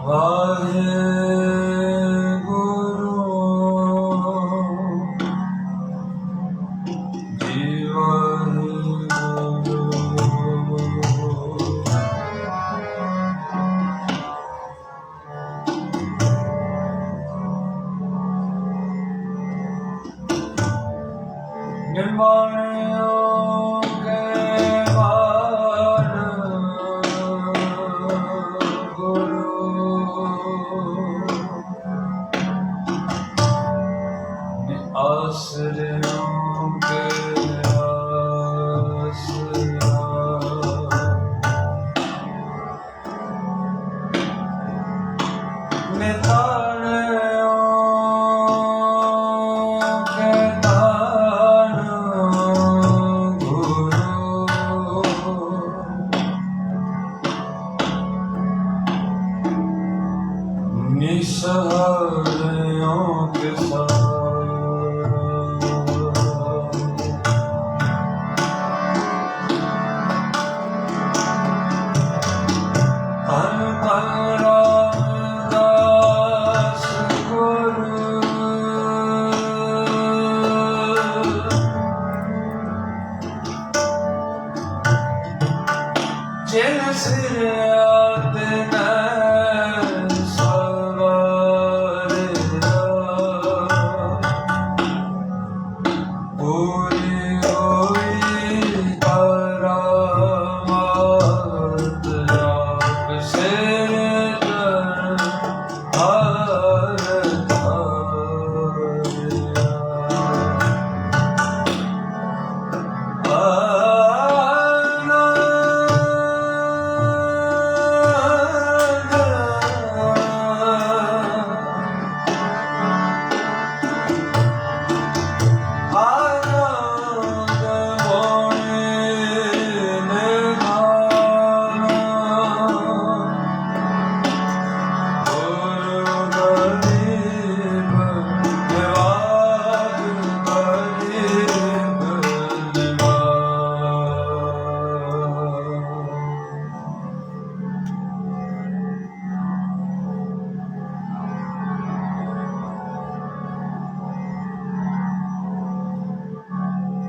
ਵਾਹਿਗੁਰੂ ਜੀ ਵਾਹਿਗੁਰੂ ਨਿਮਾਣਿਓ ਕੇ आश्रयों के आसरा निताणयों के दान गुरु निसहारियों के साथ जिन सिर आते सवारिया पूरी हुई करामात आप सिर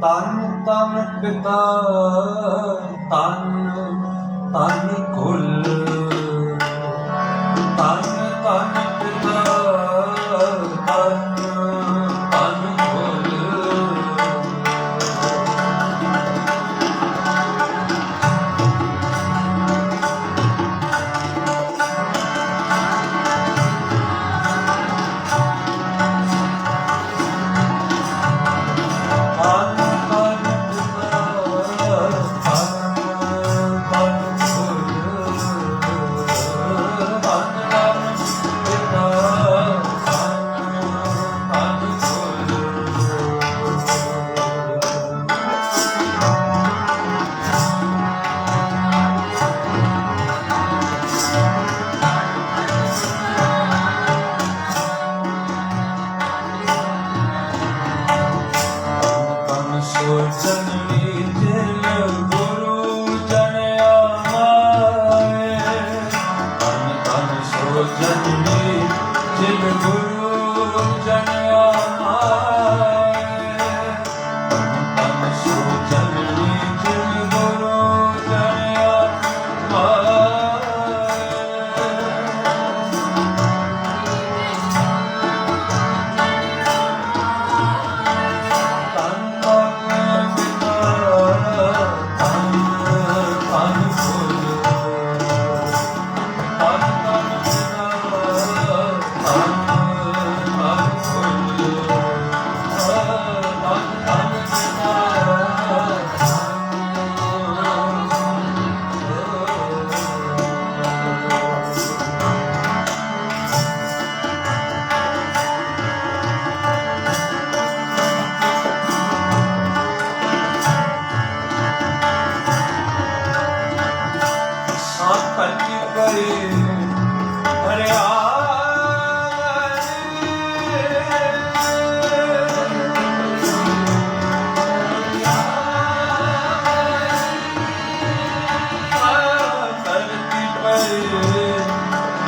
तन तन पिता तन तन कुल तन तन पिता तन तन कुल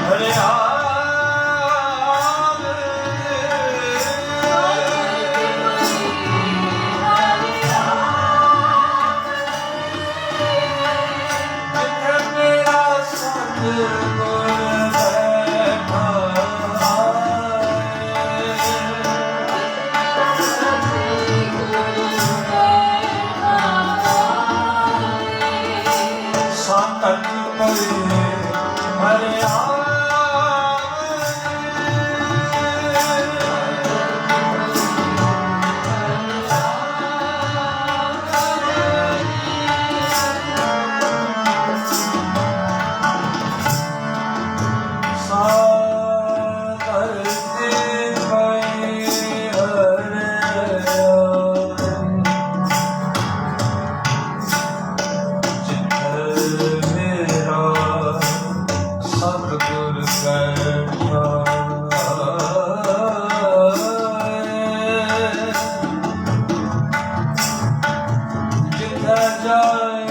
हरे ਸਤਿਗੁਰ ਕੈ ਜਿੱਥੇ ਜਾਏ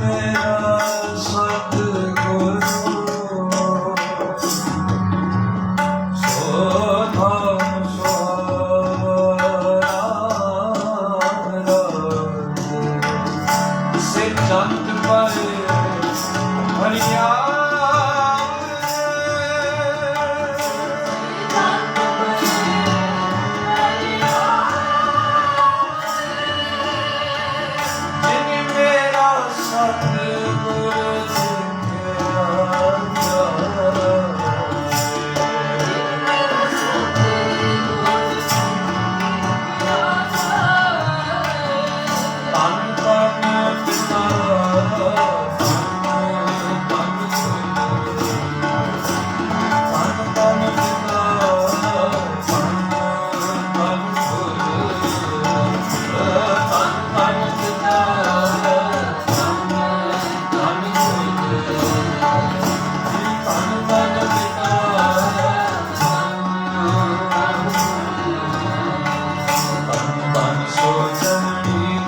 ਮੇਰਾ ਸਤਿਗੁਰ ਸੋ ਧਨ ਸੁਹਾਰਾ ਸੇ ਜੰਤ ਪਾਏ ਹਰਿਆ ਸਤਿਗੁਰ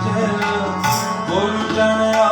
ਮਿਲਿਓ ਮਿਲਿਆ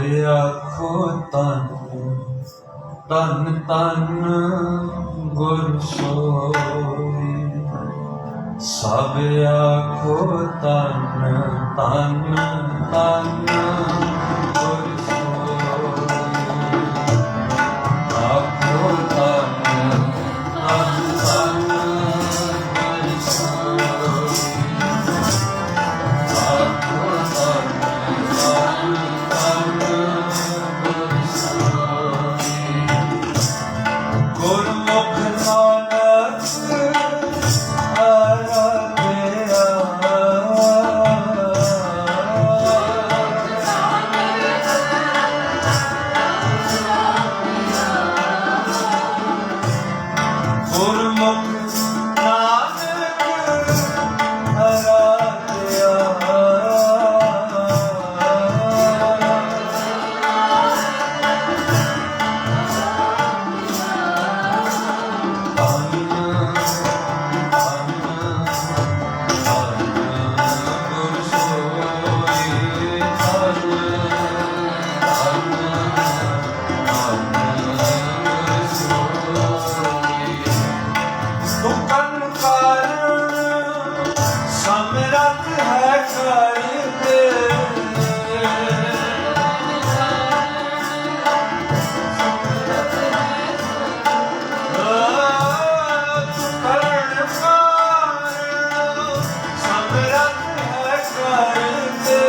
आखो तन तन तन गुर सोई सब आखो तन तन तन गुर सोई आखो तन तन तन गुर सोई आखो तन तन तन गुर सोई गुरमुख नानक समरथ है करते समरथ है करते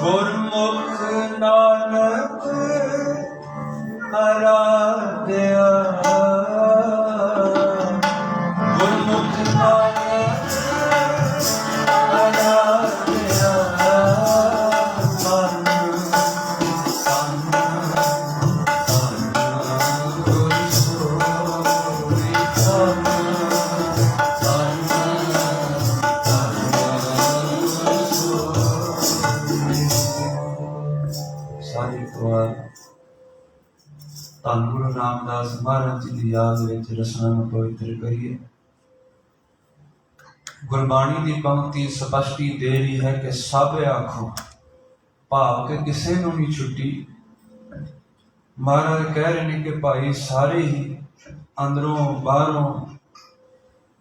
ਗੁਰਮੁਖ ਨਾਨਕ ਆਰਾਧਿਆ ਗੁਰਮੁਖ ਨਾਨਕ ਆਰਾਧਿਆ ਮਨ ਗੁਰ ਸੋਈ ਸਾਰੇ ਪਰਿਵਾਰ ਧੰਨ ਗੁਰੂ ਰਾਮਦਾਸ ਮਹਾਰਾਜ ਜੀ ਦੀ ਯਾਦ ਵਿੱਚ ਰਸਨਾ ਨੂੰ ਪਵਿੱਤਰ ਕਰੀਏ। ਗੁਰਬਾਣੀ ਦੀ ਪੰਕਤੀ ਸਪਸ਼ਟੀ ਦੇ ਰਹੀ ਹੈ ਕਿ ਸਭ ਆਖੋ, ਭਾਵ ਕਿ ਕਿਸੇ ਨੂੰ ਨਹੀਂ ਛੁੱਟੀ। ਮਹਾਰਾਜ ਕਹਿ ਰਹੇ ਨੇ ਕਿ ਭਾਈ ਸਾਰੇ ਹੀ ਅੰਦਰੋਂ ਬਾਹਰੋਂ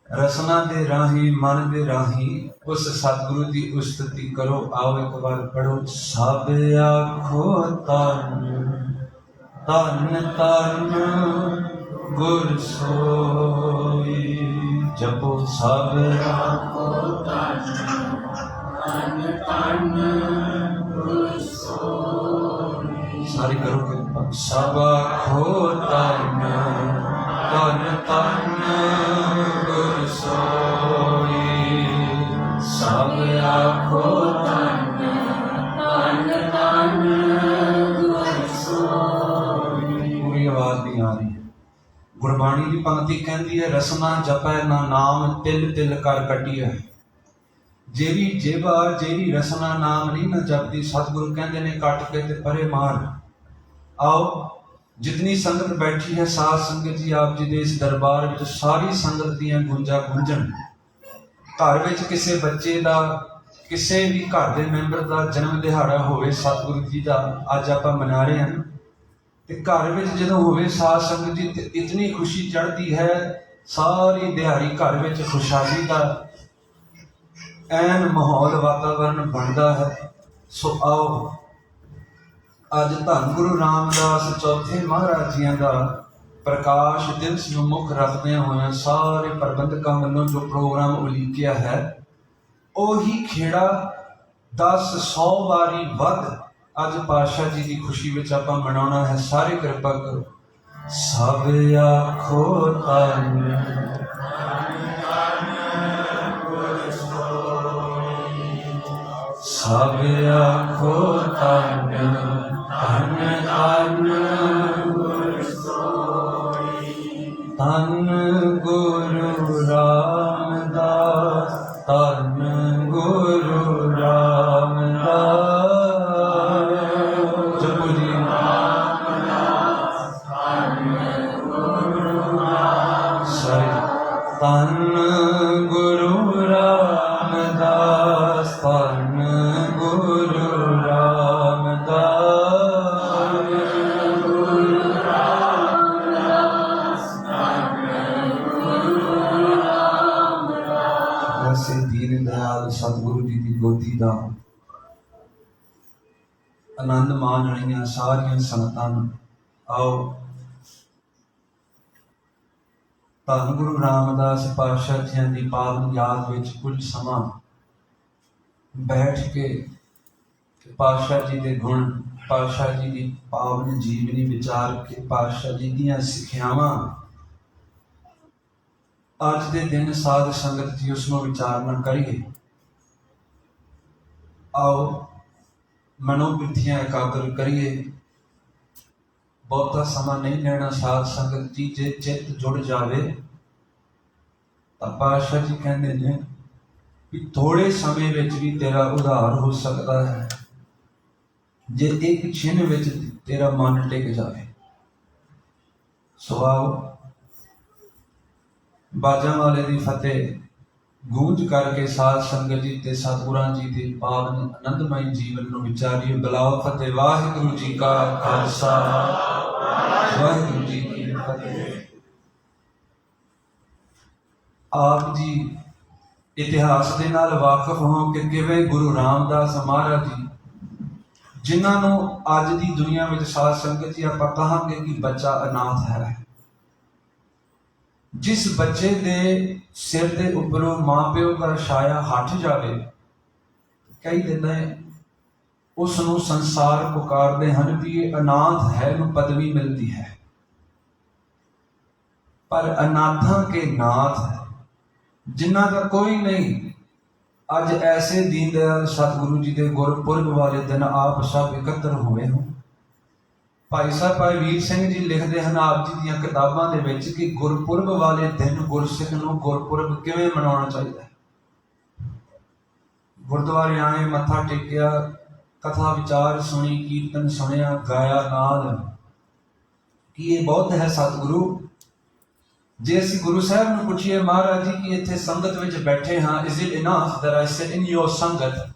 ਰਸਨਾ ਦੇ ਰਾਹੀਂ ਮਨ ਦੇ ਰਾਹੀਂ ਉਸ ਸਤਿਗੁਰੂ ਦੀ ਉਸਤਤੀ ਕਰੋ। ਆਓ ਇੱਕ ਵਾਰ ਪੜੋ। ਸਭ ਆਖੋ ਧੰਨ ਧੰਨ ਧੰਨ ਗੁਰ ਸੋਈ। ਜਪੋ ਸਭ ਆਖੋ ਧੰਨ ਧੰਨ ਧੰਨ ਗੁਰ ਸੋਈ। ਸਾਰੇ ਕਰੋ ਕਿਰਪਾ। ਸਭ ਆਖੋ ਧੰਨ ਧੰਨ ਧੰਨ ਗੁਰ ਸੋਈ। ਸਭ ਆਖੋ ਧੰਨ ਧੰਨ ਧੰਨ ਗੁਰ ਸੋਈ। ਪੂਰੀ ਆਵਾਜ਼ ਨਹੀਂ ਆ ਰਹੀ। ਗੁਰਬਾਣੀ ਦੀ ਪੰਕਤੀ ਕਹਿੰਦੀ ਹੈ, ਰਸਨਾ ਜਪੈ ਨਾ ਨਾਮ ਤਿਲ ਤਿਲ ਕਰ ਕੱਟੀਐ। ਜਿਹੜੀ ਜੇਵਾ ਜਿਹੜੀ ਰਸਨਾ ਨਾਮ ਨਹੀਂ ਨਾ ਜਪਦੀ, ਸਤਿਗੁਰੂ ਕਹਿੰਦੇ ਨੇ ਕੱਟ ਕੇ ਤੇ ਪਰੇ ਮਾਰ। ਆਓ ਜਿਤਨੀ ਸੰਗਤ ਬੈਠੀ ਹੈ, ਸਾਧ ਸੰਗਤ ਜੀ ਆਪ ਜੀ ਦੇ ਇਸ ਦਰਬਾਰ ਵਿੱਚ ਸਾਰੀ ਸੰਗਤ ਦੀਆਂ ਗੂੰਜਾਂ ਗੂੰਜਣ। ਘਰ ਵਿੱਚ ਕਿਸੇ ਬੱਚੇ ਦਾ, ਕਿਸੇ ਵੀ ਘਰ ਦੇ ਮੈਂਬਰ ਦਾ ਜਨਮ ਦਿਹਾੜਾ ਹੋਵੇ ਸਤਿਗੁਰੂ ਜੀ ਦਾ, ਅੱਜ ਆਪਾਂ ਮਨਾ ਰਹੇ ਹਾਂ, ਤੇ ਘਰ ਵਿੱਚ ਜਦੋਂ ਹੋਵੇ ਸਾਧ ਸੰਗਤ ਜੀ ਤੇ ਇਤਨੀ ਖੁਸ਼ੀ ਚੜ੍ਹਦੀ ਹੈ, ਸਾਰੀ ਦਿਹਾੜੀ ਘਰ ਵਿੱਚ ਖੁਸ਼ਹਾਲੀ ਦਾ ਐਨ ਮਾਹੌਲ ਵਾਤਾਵਰਨ ਬਣਦਾ ਹੈ। ਸੋ ਆਓ ਅੱਜ ਧੰਨ ਗੁਰੂ ਰਾਮਦਾਸ ਚੌਥੇ ਮਹਾਰਾਜ ਜੀਆਂ ਦਾ ਪ੍ਰਕਾਸ਼ ਦਿਵਸ ਨੂੰ ਮੁੱਖ ਰੱਖਦਿਆਂ ਹੋਇਆਂ ਸਾਰੇ ਪ੍ਰਬੰਧਕਾਂ ਵੱਲੋਂ ਜੋ ਪ੍ਰੋਗਰਾਮ ਉਲੀਕਿਆ ਹੈ, ਉਹੀ ਖੇੜਾ 10-100 ਵਾਰੀ ਵੱਧ ਅੱਜ ਪਾਤਸ਼ਾਹ ਜੀ ਦੀ ਖੁਸ਼ੀ ਵਿੱਚ ਆਪਾਂ ਮਨਾਉਣਾ ਹੈ। ਸਾਰੇ ਕਿਰਪਾ ਕਰੋ। ਸਭ ਆਖੋ ਧੰਨ ਸਭ ਆਖੋ ਧੰਨ ਧੰਨ ਧੰਨ ਗੁਰ ਸੋਈ। ਧੰਨ ਗੁਰੂ ਰਾਮਦਾਸ ਧੰਨ ਗੁਰੂ ਰਾਮਦਾਸ। ਜਪੋ ਜੀ ਰਾਮਦਾਸ ਧੰਨ ਗੁਰੂ ਰਾਮਦਾਸ। ਧੰਨ ਗੁਰੂ ਰਾਮਦਾਸ ਧੰਨ ਗੁਰੂ ਰਾਮਦਾਸ। ਗੁਰੂ ਰਾਮਦਾਸ ਧੰਨ ਗੁਰੂ ਰਾਮਦਾਸ। ਵੈਸੇ ਦੀਨ ਦਿਆਲ ਸਤਿਗੁਰੂ ਜੀ ਦੀ ਗੋਦੀ ਦਾ ਆਨੰਦ ਮਾਣ ਰਹੀਆਂ ਸਾਰੀਆਂ ਸੰਗਤਾਂ ਨੂੰ। ਆਓ ਧੰਨ ਗੁਰੂ ਰਾਮਦਾਸ ਪਾਤਸ਼ਾਹ ਜੀਆਂ ਦੀ ਪਾਵਨ ਯਾਦ ਵਿੱਚ ਕੁਝ ਸਮਾਂ ਬੈਠ ਕੇ ਪਾਤਸ਼ਾਹ ਜੀ ਦੇ ਗੁਣ, ਪਾਤਸ਼ਾਹ ਜੀ ਦੀ ਪਾਵਨ ਜੀਵਨੀ ਵਿਚਾਰ ਕੇ ਪਾਤਸ਼ਾਹ ਜੀ ਦੀਆਂ ਸਿੱਖਿਆਵਾਂ ਅੱਜ ਦੇ ਦਿਨ ਸਾਧ ਸੰਗਤ ਜੀ ਉਸ ਨੂੰ ਵਿਚਾਰਨਾ ਕਰੀਏ। ਆਓ ਮਨੋਬਿਰਤੀਆਂ ਇਕਾਗਰ ਕਰੀਏ। ਬਹੁਤਾ ਸਮਾਂ ਨਹੀਂ ਲੈਣਾ ਸਾਧ ਸੰਗਤ ਜੀ। ਜੇ ਚਿੱਤ ਜੁੜ ਜਾਵੇ ਤਾਂ ਪਾਤਸ਼ਾਹ ਜੀ ਕਹਿੰਦੇ ਨੇ ਕਿ ਥੋੜੇ ਸਮੇਂ ਵਿੱਚ ਵੀ ਤੇਰਾ ਉਧਾਰ ਹੋ ਸਕਦਾ ਹੈ, ਜੇ ਇੱਕ ਛਿਨ ਵਿੱਚ ਤੇਰਾ ਮਨ ਟਿਕ ਜਾਵੇ। ਸੋ ਆਓ ਬਾਜਾਂ ਵਾਲੇ ਦੀ ਫਤਿਹ ਗੂੰਜ ਕਰਕੇ ਸਾਧ ਸੰਗਤ ਜੀ ਤੇ ਸਤਿਗੁਰਾਂ ਜੀ ਦੇ ਪਾਵਨ ਆਨੰਦਮਈ ਜੀਵਨ ਨੂੰ ਵਿਚਾਰੀਏ। ਬੁਲਾਓ ਫਤਿਹ। ਵਾਹਿਗੁਰੂ ਜੀ ਕਾ ਖਾਲਸਾ ਵਾਹਿਗੁਰੂ ਜੀ ਕੀ ਫਤਿਹ। ਆਪ ਜੀ इतिहास के नाल वाकफ हो कि किवें गुरु रामदास महाराज जी जिन्हों अज की दुनिया में साध संगत जी आप कहांगे कि बच्चा अनाथ है, जिस बच्चे दे सिर के उपरों माँ प्यो का छाया हट जाए कई दिन उसनों संसार पुकारते हैं भी ये अनाथ है, नूं पदवी मिलती है। पर अनाथां के नाथ है जिन्ना का कोई नहीं। अज ऐसे दीन दयाल सतगुरु जी के गुरपुरब वाले दिन आप सब एकत्र हुए हो। भाई साहब भाई वीर सिंह जी लिखते हैं आप जी दी किताबां दे विच कि गुरपुरब वाले दिन गुरसिख नूं गुरपुरब किवें मनाउणा चाहिए। गुरुद्वारे आए, मत्था टेकिया, कथा विचार सुनी, कीर्तन सुनिया, गाया नाल कि ये बौद्ध है सतगुरु। जे असीं गुरु साहब नूं पुछीए महाराज जी कि इत्थे संगत विच बैठे हाँ, is it enough that I sit in your संगत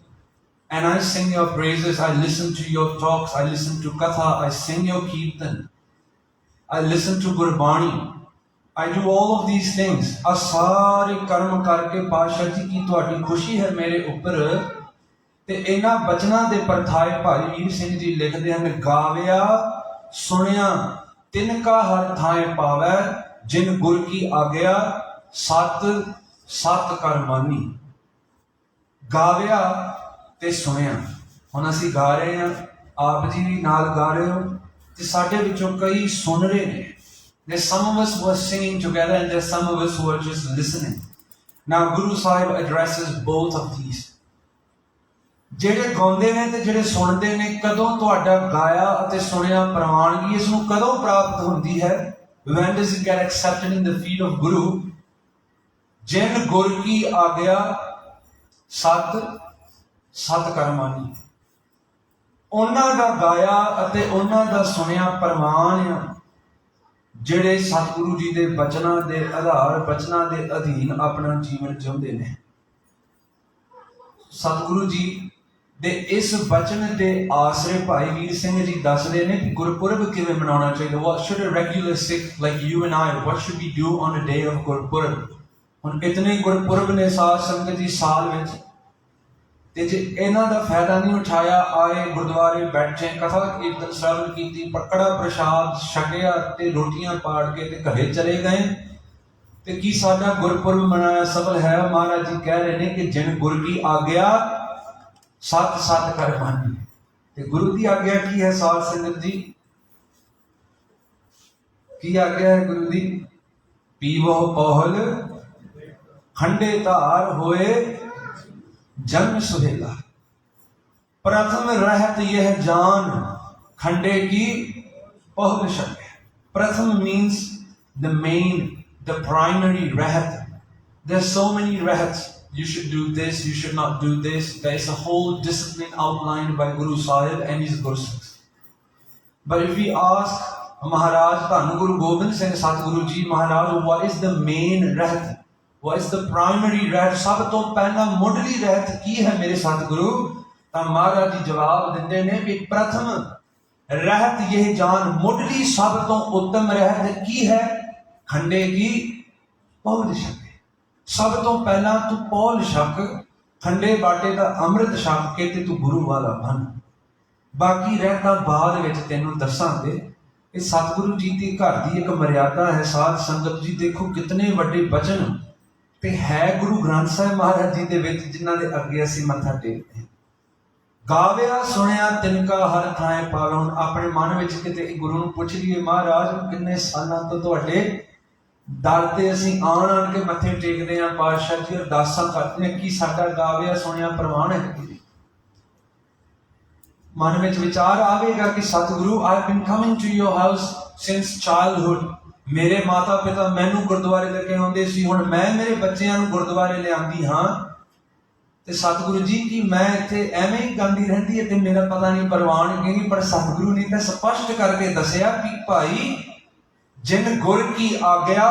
and I sing your praises, I listen to your talks, I listen to katha, I sing your kirtan, I listen to Gurbani, I do all of these things। आ सारे कर्म करके पातशाह जी की तुहाडी खुशी है मेरे उपर। ते इन्हां बचनां दे परथाए भाई वीर सिंह जी लिखदे हैं, गाविया सुनिया तिनका हर थाए पावै, जिन गुर की आज्ञा सत सत कर मानी। गाविया ते सुनिया, हुण असीं गा रहे हैं, आप जी भी नाल गा रहे हो, ते साडे विचों कई सुन रहे ने। There's some of us who are singing together and there's some of us who are just listening. Now Guru Sahib addresses both of these। ਜਿਹੜੇ ਗਾਉਂਦੇ ਨੇ ਤੇ ਜਿਹੜੇ ਸੁਣਦੇ ਨੇ, ਕਦੋਂ ਤੁਹਾਡਾ ਗਾਇਆ ਅਤੇ ਸੁਣਿਆ ਪ੍ਰਵਾਨਗੀ ਇਸ ਨੂੰ ਕਦੋਂ ਪ੍ਰਾਪਤ ਹੁੰਦੀ ਹੈ? When does it get accepted in the feet of Guru? ਜਿਨ ਗੁਰ ਕੀ ਆਗਿਆ ਸਤ सत कर मानी। उन्हां दा गाया अते उन्हां दा सुनिया प्रमाण आ जिहड़े सतगुरु जी दे बचनां दे आधार, बचनां दे अधीन अपना जीवन जिउंदे ने। सतगुरु जी दे इस बचन दे आसरे भाई वीर सिंह जी दसदे ने कि गुरपुरब किवें मनाउणा चाहिए। What should a regular Sikh like you and I, what should we do on the day of Gurpurab? हुण इतने गुरपुरब ने साध संगत जी साल विच, ते जे इन्हां दा फायदा नहीं उठाया, आए गुरुद्वारे बैठे, कथा कीर्तन श्रवण कीती, कड़ा प्रसाद छकिया ते रोटियां पाड़ के ते घरे चले गए, ते की साडा गुरपुरब मनाया सफल है? महाराज जी कह रहे हैं कि जिन गुर की आज्ञा सत सत कर मानी। ते गुरु की आज्ञा की है साध संगत जी? की आज्ञा है गुरु दी? पीवो पौहल खंडे धार होए जन्म सुहेला, प्रथम रहत यह जान खंडे की पहल शके। प्रथम means the main, the primary rahat। There's so many rahats, you should do this, you should not do this, there is a whole discipline outlined by Guru Sahib and his Guru Sikhs। But if we ask Maharaj Dhan Guru Gobind Singh Satguru Ji Maharaj, what is the main rahat, what is the primary रहत, सब तो पहला मुढ़ली रहत की है मेरे सतगुरु? तो महाराज जी जवाब देते हैं कि प्रथम रहत यह जान, मुढ़ली सब तो उत्तम रहत की है? खंडे की पौल छक। सब तो पहला तू पौल छक, खंडे बाटे का अमृत छक के ते तू गुरु वाला बन। बाकी रहता बाद विच तैनूं दसांगे। इस सतगुरु जी की घर की एक मर्यादा है। साध संगत जी देखो कितने वड्डे बचन ते है गुरु ग्रंथ साहिब महाराज जी दे विच, जिन्हां दे अगे असीं मत्था टेकदे हां। गाविया सुनिया तिनका हर थाए पावे। हुण अपने मन विच किते गुरु नूं पुछ लईए, महाराज किन्ने सालां तो तुहाडे दर ते असीं आण के मत्थे टेकदे हां, पातशाह जी अरदासां करदे हां, कि साडा गाविया सुनिया प्रमाण है? मन विच विचार आवेगा कि Satguru I have been coming to your house since childhood. मेरे माता पिता मैनू गुरुद्वारे लेके आउंदे सी, हुण मैं मेरे बच्चों नूं गुरुद्वारे लिआंदी हाँ, ते सतगुरु जी की मैं इत्थे एवें ही गांदी रहिंदी है ते मेरा पता नहीं प्रवानगी। पर सतगुरु ने तो स्पष्ट करके दसिया कि भाई जिन गुर की आज्ञा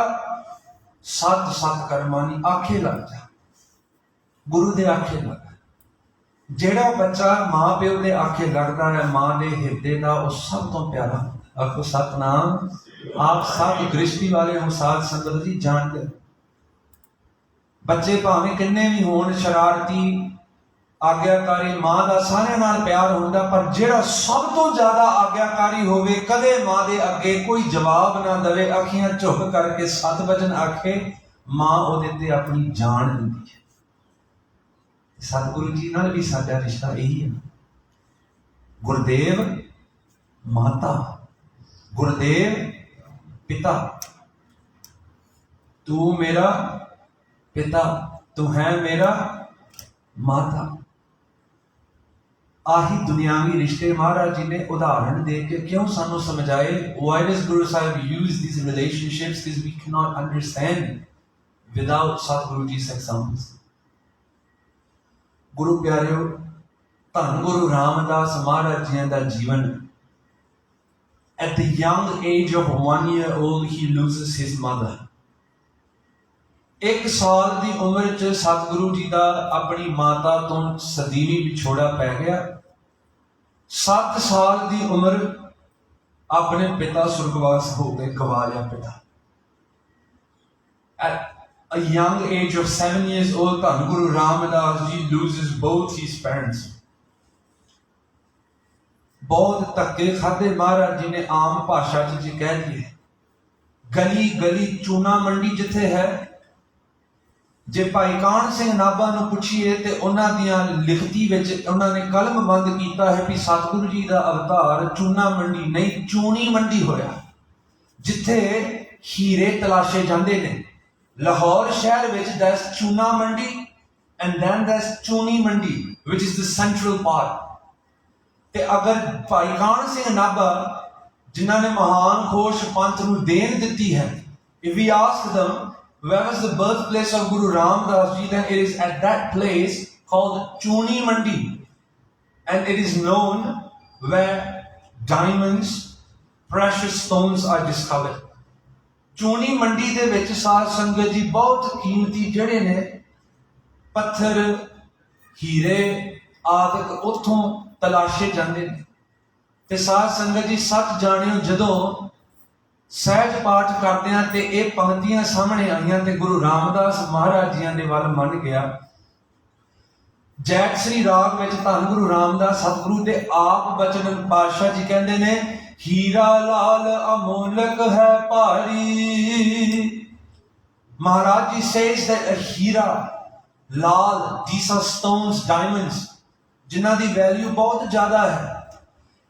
सत सत कर मानी। आखे लग जा, गुरु दे आखे लग। जेड़ा बच्चा मां प्यो दे आखे लगता है, मां दे हिरदे दा वो सब तो प्यारा। आपको सतनाम। आप सब दृष्टि वाले हो साध संगत जी जानते हो। बच्चे भावें किन्ने भी होण शरारती आग्याकारी मां का सारे नाल प्यार होंदा, पर जिहड़ा सब तो ज्यादा आग्याकारी होवे कदे मां दे अगे कोई जवाब ना दवे, अखियां झुक करके सत वचन आखे, मां उहदे ते अपनी जान दिंदी है। सतगुरु जी नाल भी साडा रिश्ता यही है। गुरदेव माता, गुरदेव पिता, तू मेरा पिता, तू है मेरा माता। आही दुनियावी रिश्ते महाराज जी ने उदाहरण दे के क्यों सानू समझाए। Why does Guru Sahib use these relationships? Because we cannot understand without Satguru Ji's examples. गुरु प्यारियो, धन गुरु रामदास महाराज जी का जीवन, at the young age of 1 year old he loses his mother. 1 साल की उम्र च सतगुरु जी का अपनी माता तो सदीवी विछोड़ा पै गया। 7 साल की उम्र अपने पिता सुर्गवास हो गए, गवा लिया पिता। At a young age of 7 years old, धन गुरु Ramdas ji loses both his parents. बहुत धक्के खाते महाराज जी ने, आम भाषा च जी कह दिए। गली गली चूना मंडी जिथे है, जे भाई कान सिंह नाभा नूं पुछीए ते उन्हां दियां लिखती विच उन्हां ने कलम बंद कीता है कि सतगुरु जी का अवतार चूना मंडी नहीं चूनी मंडी होया, जिथे हीरे तलाशे जांदे ने। लाहौर शहर विच that's Chuna Mandi and then that's Chuni Mandi which is the central part. ते अगर भाई कान सिंह नाभा जिन्हां ने महान खोज पंथ नूं देन दित्ती है, if we ask them where was the birthplace of Guru Ramdas Ji, then it is at that place called Chuni Mandi, and it is known where diamonds, precious stones are discovered. Chuni Mandi de vich साध संगत जी बहुत कीमती जड़े ने पत्थर हीरे आदि उथों तलाशे जाते हैं। ते साध संगत जी सच जानियो, जदों सहज पाठ करते हैं तो ये पंक्तियां सामने आईयां ते गुरु रामदास महाराज जी दे वल मन गया। जैत श्री राग विच धन गुरु रामदास सतगुरु दे आप बचन पातशाह जी कहते ने, हीरा लाल अमोलक है भारी। महाराज जी says that a Hira Lal, these are stones, diamonds, जिन्हां दी वैल्यू बहुत ज्यादा है।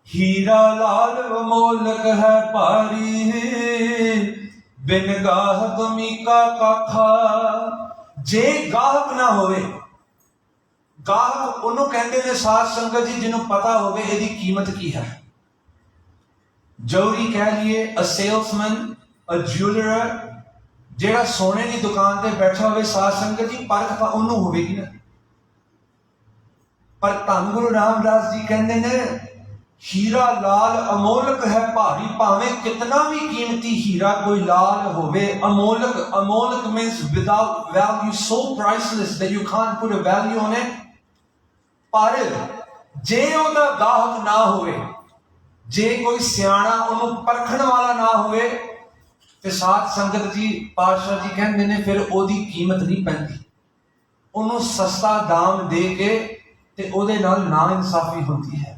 हीरा लाल अमोलक है भारी, बिन गाहक मीका काखा। जे गाहक ना होवे, गाहक उन्होंने कहते ने साध संगत जी जिन्हों पता होवे इहदी कीमत की है। जौहरी कह लिए, अ सेल्समैन, अ ज्वेलर, जेड़ा सोने की दुकान ते बैठा होवे, साध संगत जी परख तां उन्होंने होवेगी ना। पर धन गुरु रामदास जी कहते ने, हीरा लाल अमोलक है भारी। भावें कितना भी कीमती हीरा कोई लाल होवे, अमोलक, अमोलक means without value, so priceless that you can't put a value on it. पर जे ओदा गाहक ना होवे, जे कोई सियाणा उन्होंने परखण वाला ना होवे, ते साध संगत जी पातशाह जी कहते ने फिर ओदी कीमत नहीं पैंदी। उन्होंने सस्ता दाम दे के ते ओदे नाल ना इंसाफी होती है।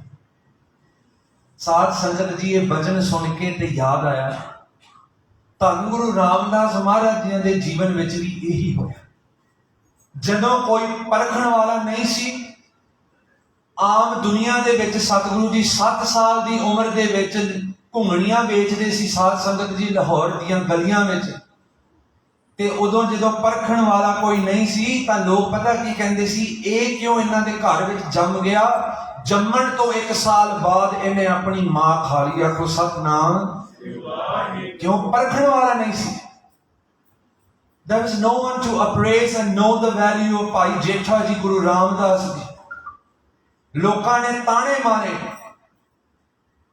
साध संगत जी ये वचन सुन के ते याद आया, धन गुरु रामदास महाराज जी के जीवन में भी यही होया। जदों कोई परखण वाला नहीं सी, आम दुनिया दे विच सतगुरु जी 7 साल की उम्र दे विच घुंगणियां बेचते सी साध संगत जी लाहौर दीयां गलियां विच। ते उदों जदों परखण वाला कोई नहीं सी तां लोग पता की कहंदे सी, ये क्यों इन्हां दे घर विच जम गया। जम्मण तो 1 साल बाद इन्हें अपनी मां खा ली। आखो सतनाम, क्यों परखण वाला नहीं सी। There was no one to appraise and know the value of भाई जेठा जी गुरु रामदास जी। लोकां ने ताने मारे,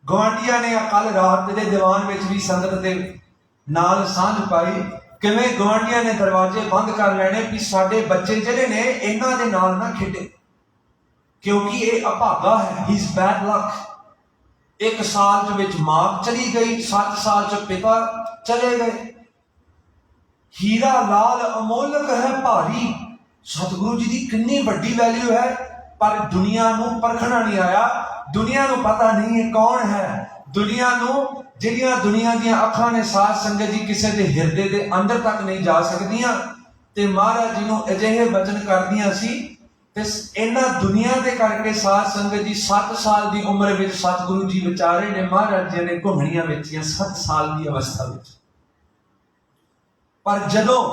गवांढियां ने कल रात दे दीवान विच भी संगत दे नाल सांझ पाई, किवें गवांढियां ने दरवाजे बंद कर लेने कि साडे बच्चे जिहड़े ने इन्हां दे नाल ना खेडे, क्योंकि ये अभागा है, ही इज बैड लक। 1 साल विच मां चली गई, 7 साल च पिता चले गए। हीरा लाल अमोलक है भारी। सतगुरु जी की कितनी वड्डी वैल्यू है, पर दुनिया नूं परखना नहीं आया। दुनिया नूं पता नहीं है कौन है। दुनिया नूं जिहड़ियां दुनिया दीयां अखां ने साध संगत जी किसी के हिरदे के अंदर तक नहीं जा सकदियां, ते महाराज जी नूं अजिहे वचन करदियां सी। ते इन्हां दुनिया के करके साध संगत जी 7 साल की उम्र में सतगुरु जी विचारे ने, महाराज जी ने घुंघणियां वेचियां 7 साल की अवस्था में। पर जदों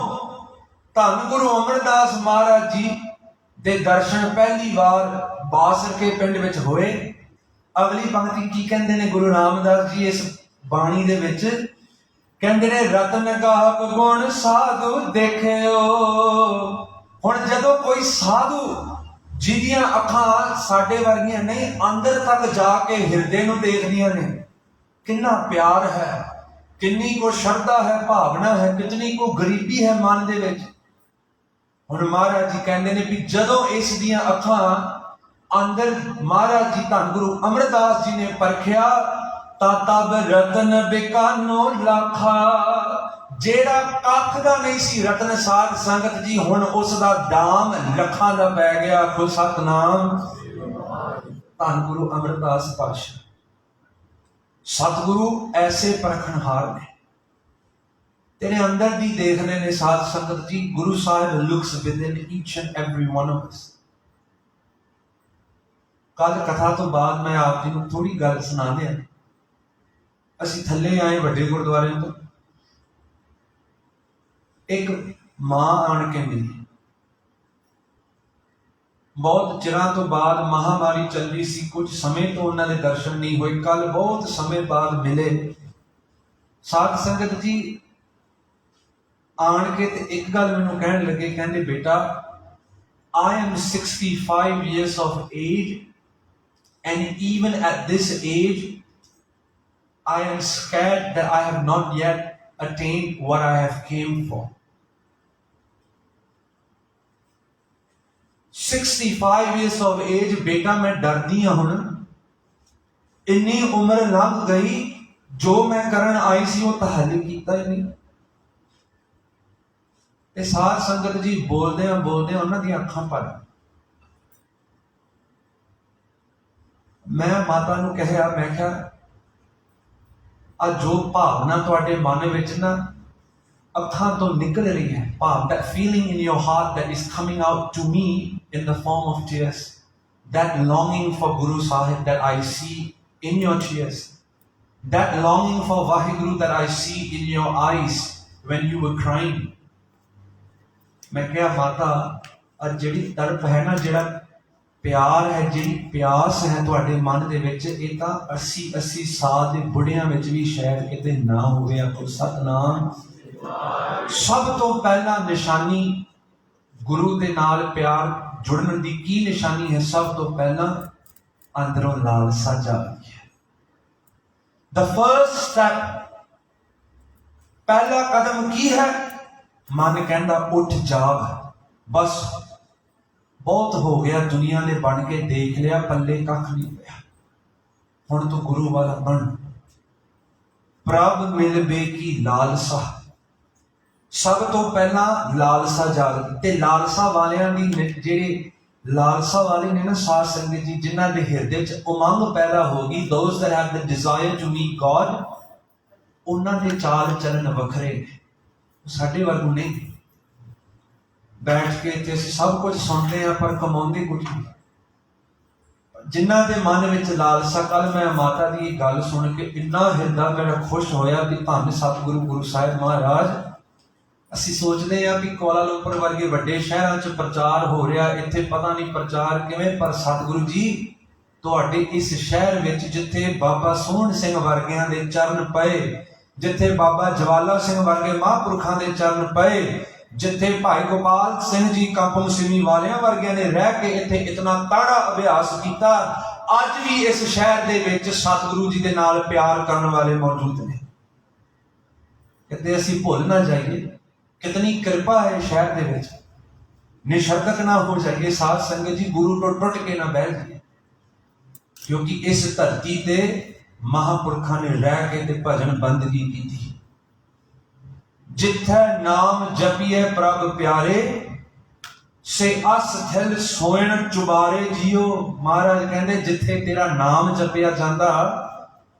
धन गुरु अमरदास महाराज जी दे दर्शन पहली बार बासर के पिंड विच होए, अगली पंक्ति की कहंदे ने गुरु रामदास जी इस बाणी दे विच कहंदे ने, रतन गाहक गुण साधु देखियो। हुण जदों कोई साधु जिहदियां अखां साडे वर्गियां नहीं, अंदर तक जाके हिरदे नूं देखदियां ने, कितना प्यार है, कितनी को श्रद्धा है, भावना है, कितनी को गरीबी है मन दे विच। हुण महाराज जी कहंदे ने भी जदों इस दियां अखां अंदर महाराज जी धन गुरु अमरदास जी ने परखिया, तां तब रतन बिकानो लाखा। जेड़ा कख दा नहीं सी रतन साध संगत जी, हुण उस दा दाम लखां दा पै गया। आखो सतनाम। धन गुरु अमरदास पातशाह सतगुरु ऐसे परखनहार ने, तेरे अंदर भी देखने ने साध संगत जी। Guru Sahib looks with in each and every one of us. कल कथा तो बाद मैं आप जी को थोड़ी गल सुना दिया। असी थले आए वड्डे गुरुद्वारे तो, एक मां आन के मिली। बहुत चिरां तो बाद महामारी चल रही सी, कुछ समय तो उन्होंने दर्शन नहीं हुए। कल बहुत समय बाद मिले साध संगत जी आन के, ते एक गल मैनूं कहण लगे, कहंदे बेटा I am 65 years of age and even at this age I am scared that I have not yet attained what I have came for. 65 years of age बेटा मैं डरदी हाँ। हुण इन्नी उम्र लंघ गई, जो मैं करन आई सी वो तां हाले कीता ही नहीं। ते साध संगत जी बोलदे उन्हां दी अखां भर। मैं माता नूं कहा, मैं क्या आ जो भावना तुहाडे मन विच ना अखां तो निकल रही है, भाव, that feeling in your heart that is coming out to me in the form of tears, that longing for Guru Sahib that I see in your tears, that longing for Vaheguru that I see in your eyes when you were crying. मैं क्या माता अज जिहड़ी तड़प है ना, जिहड़ा प्यार है, जिहड़ी प्यास है तुहाडे मन दे विच, इह तां 80 साल दे बुढ़ियां विच भी शायद किते ना होवे। आखो सतनाम। सब तो पहला निशानी गुरु दे नाल प्यार जुड़न दी की निशानी है? सब तो पहला अंदरों लालसा जागी है। द फर्स्ट स्टेप, पहला कदम की है? मन कहता उठ जाग, बस बहुत हो गया, दुनिया ने बन के देख लिया, पल्ले कख नहीं पिया, हुण तू गुरु वाला बन। प्रभ मिलबे की लालसा, सब तो पहला लालसा जागदी। ते लालसा वालियां दी जेहड़े लालसा वाले ने ना साध संगत जी, जिन्हां दे हिरदे च उमंग पैदा होगी, those that have the desire to meet God, उन्हां दे चाल चलन वखरे, साडे वर्गू नहीं। बैठ के इत्थे असीं सब कुछ सुनते हैं पर कमाउंदे कुछ नहीं। जिन्हां दे मन विच लालसा, कल मैं माता दी गल सुन के इन्ना हिरदा मेरा खुश होया कि धन सतगुरु गुरु साहिब महाराज। ਅਸੀਂ सोचते हैं कि कोलालंपुर वर्गे ਵੱਡੇ शहरों च प्रचार हो रहा, इत्थे पता नहीं प्रचार किवें, पर सतगुरु जी तुहाडे इस शहर विच जिथे बाबा सोहण सिंह वर्गियां दे चरण पए, जिथे बाबा जवाला सिंह वर्गे महापुरखां दे चरण पए, जिथे भाई गोपाल सिंह जी कापम सिमी वालियां वर्गियां ने रह के इत्थे इतना ताड़ा अभ्यास किया, अज भी इस शहर दे विच सतगुरु जी दे नाल प्यार करन वाले मौजूद ने। किते असीं भुल ना जाइए कितनी कृपा है शहर दे विच। निशर्दक ना हो जाइए साध संगत जी, गुरु तो टुट के ना बह जाइए, क्योंकि इस धरती ते महापुरखा ने रह के ते भजन बंदगी की थी। जिथे नाम जपिए प्रभ प्यारे से अस थिल सोयण चुबारे जियो। महाराज कहते जिथे तेरा नाम जपिया जाता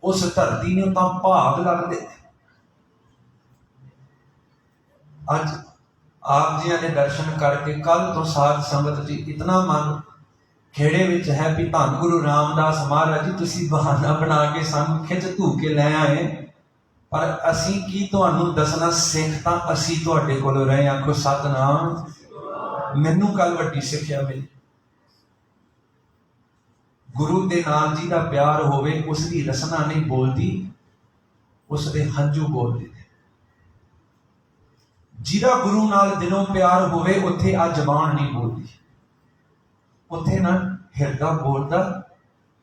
उस धरती ने तो भाग लगते। अज आप जी ने दर्शन करके कल तो साध संगत जी इतना मन खेड़े विच है भी धन गुरु रामदास महाराज जी तुसी बहाना बना के सानू खिच धू के लै आए, पर असी की तुहानू दसना सिख तां असी तुहाडे कोलों रहे। आखो सतनाम। मैनू कल वड्डी सिक्ख्या मिली, गुरु दे नाल जी दा प्यार होवे उसकी रसना नहीं बोलती, उसके हंझू बोलते। जिहदा गुरु नाल दिलों प्यार होवे उत्थे आ जबान नहीं बोलती, उत्थे ना हिरदा बोलता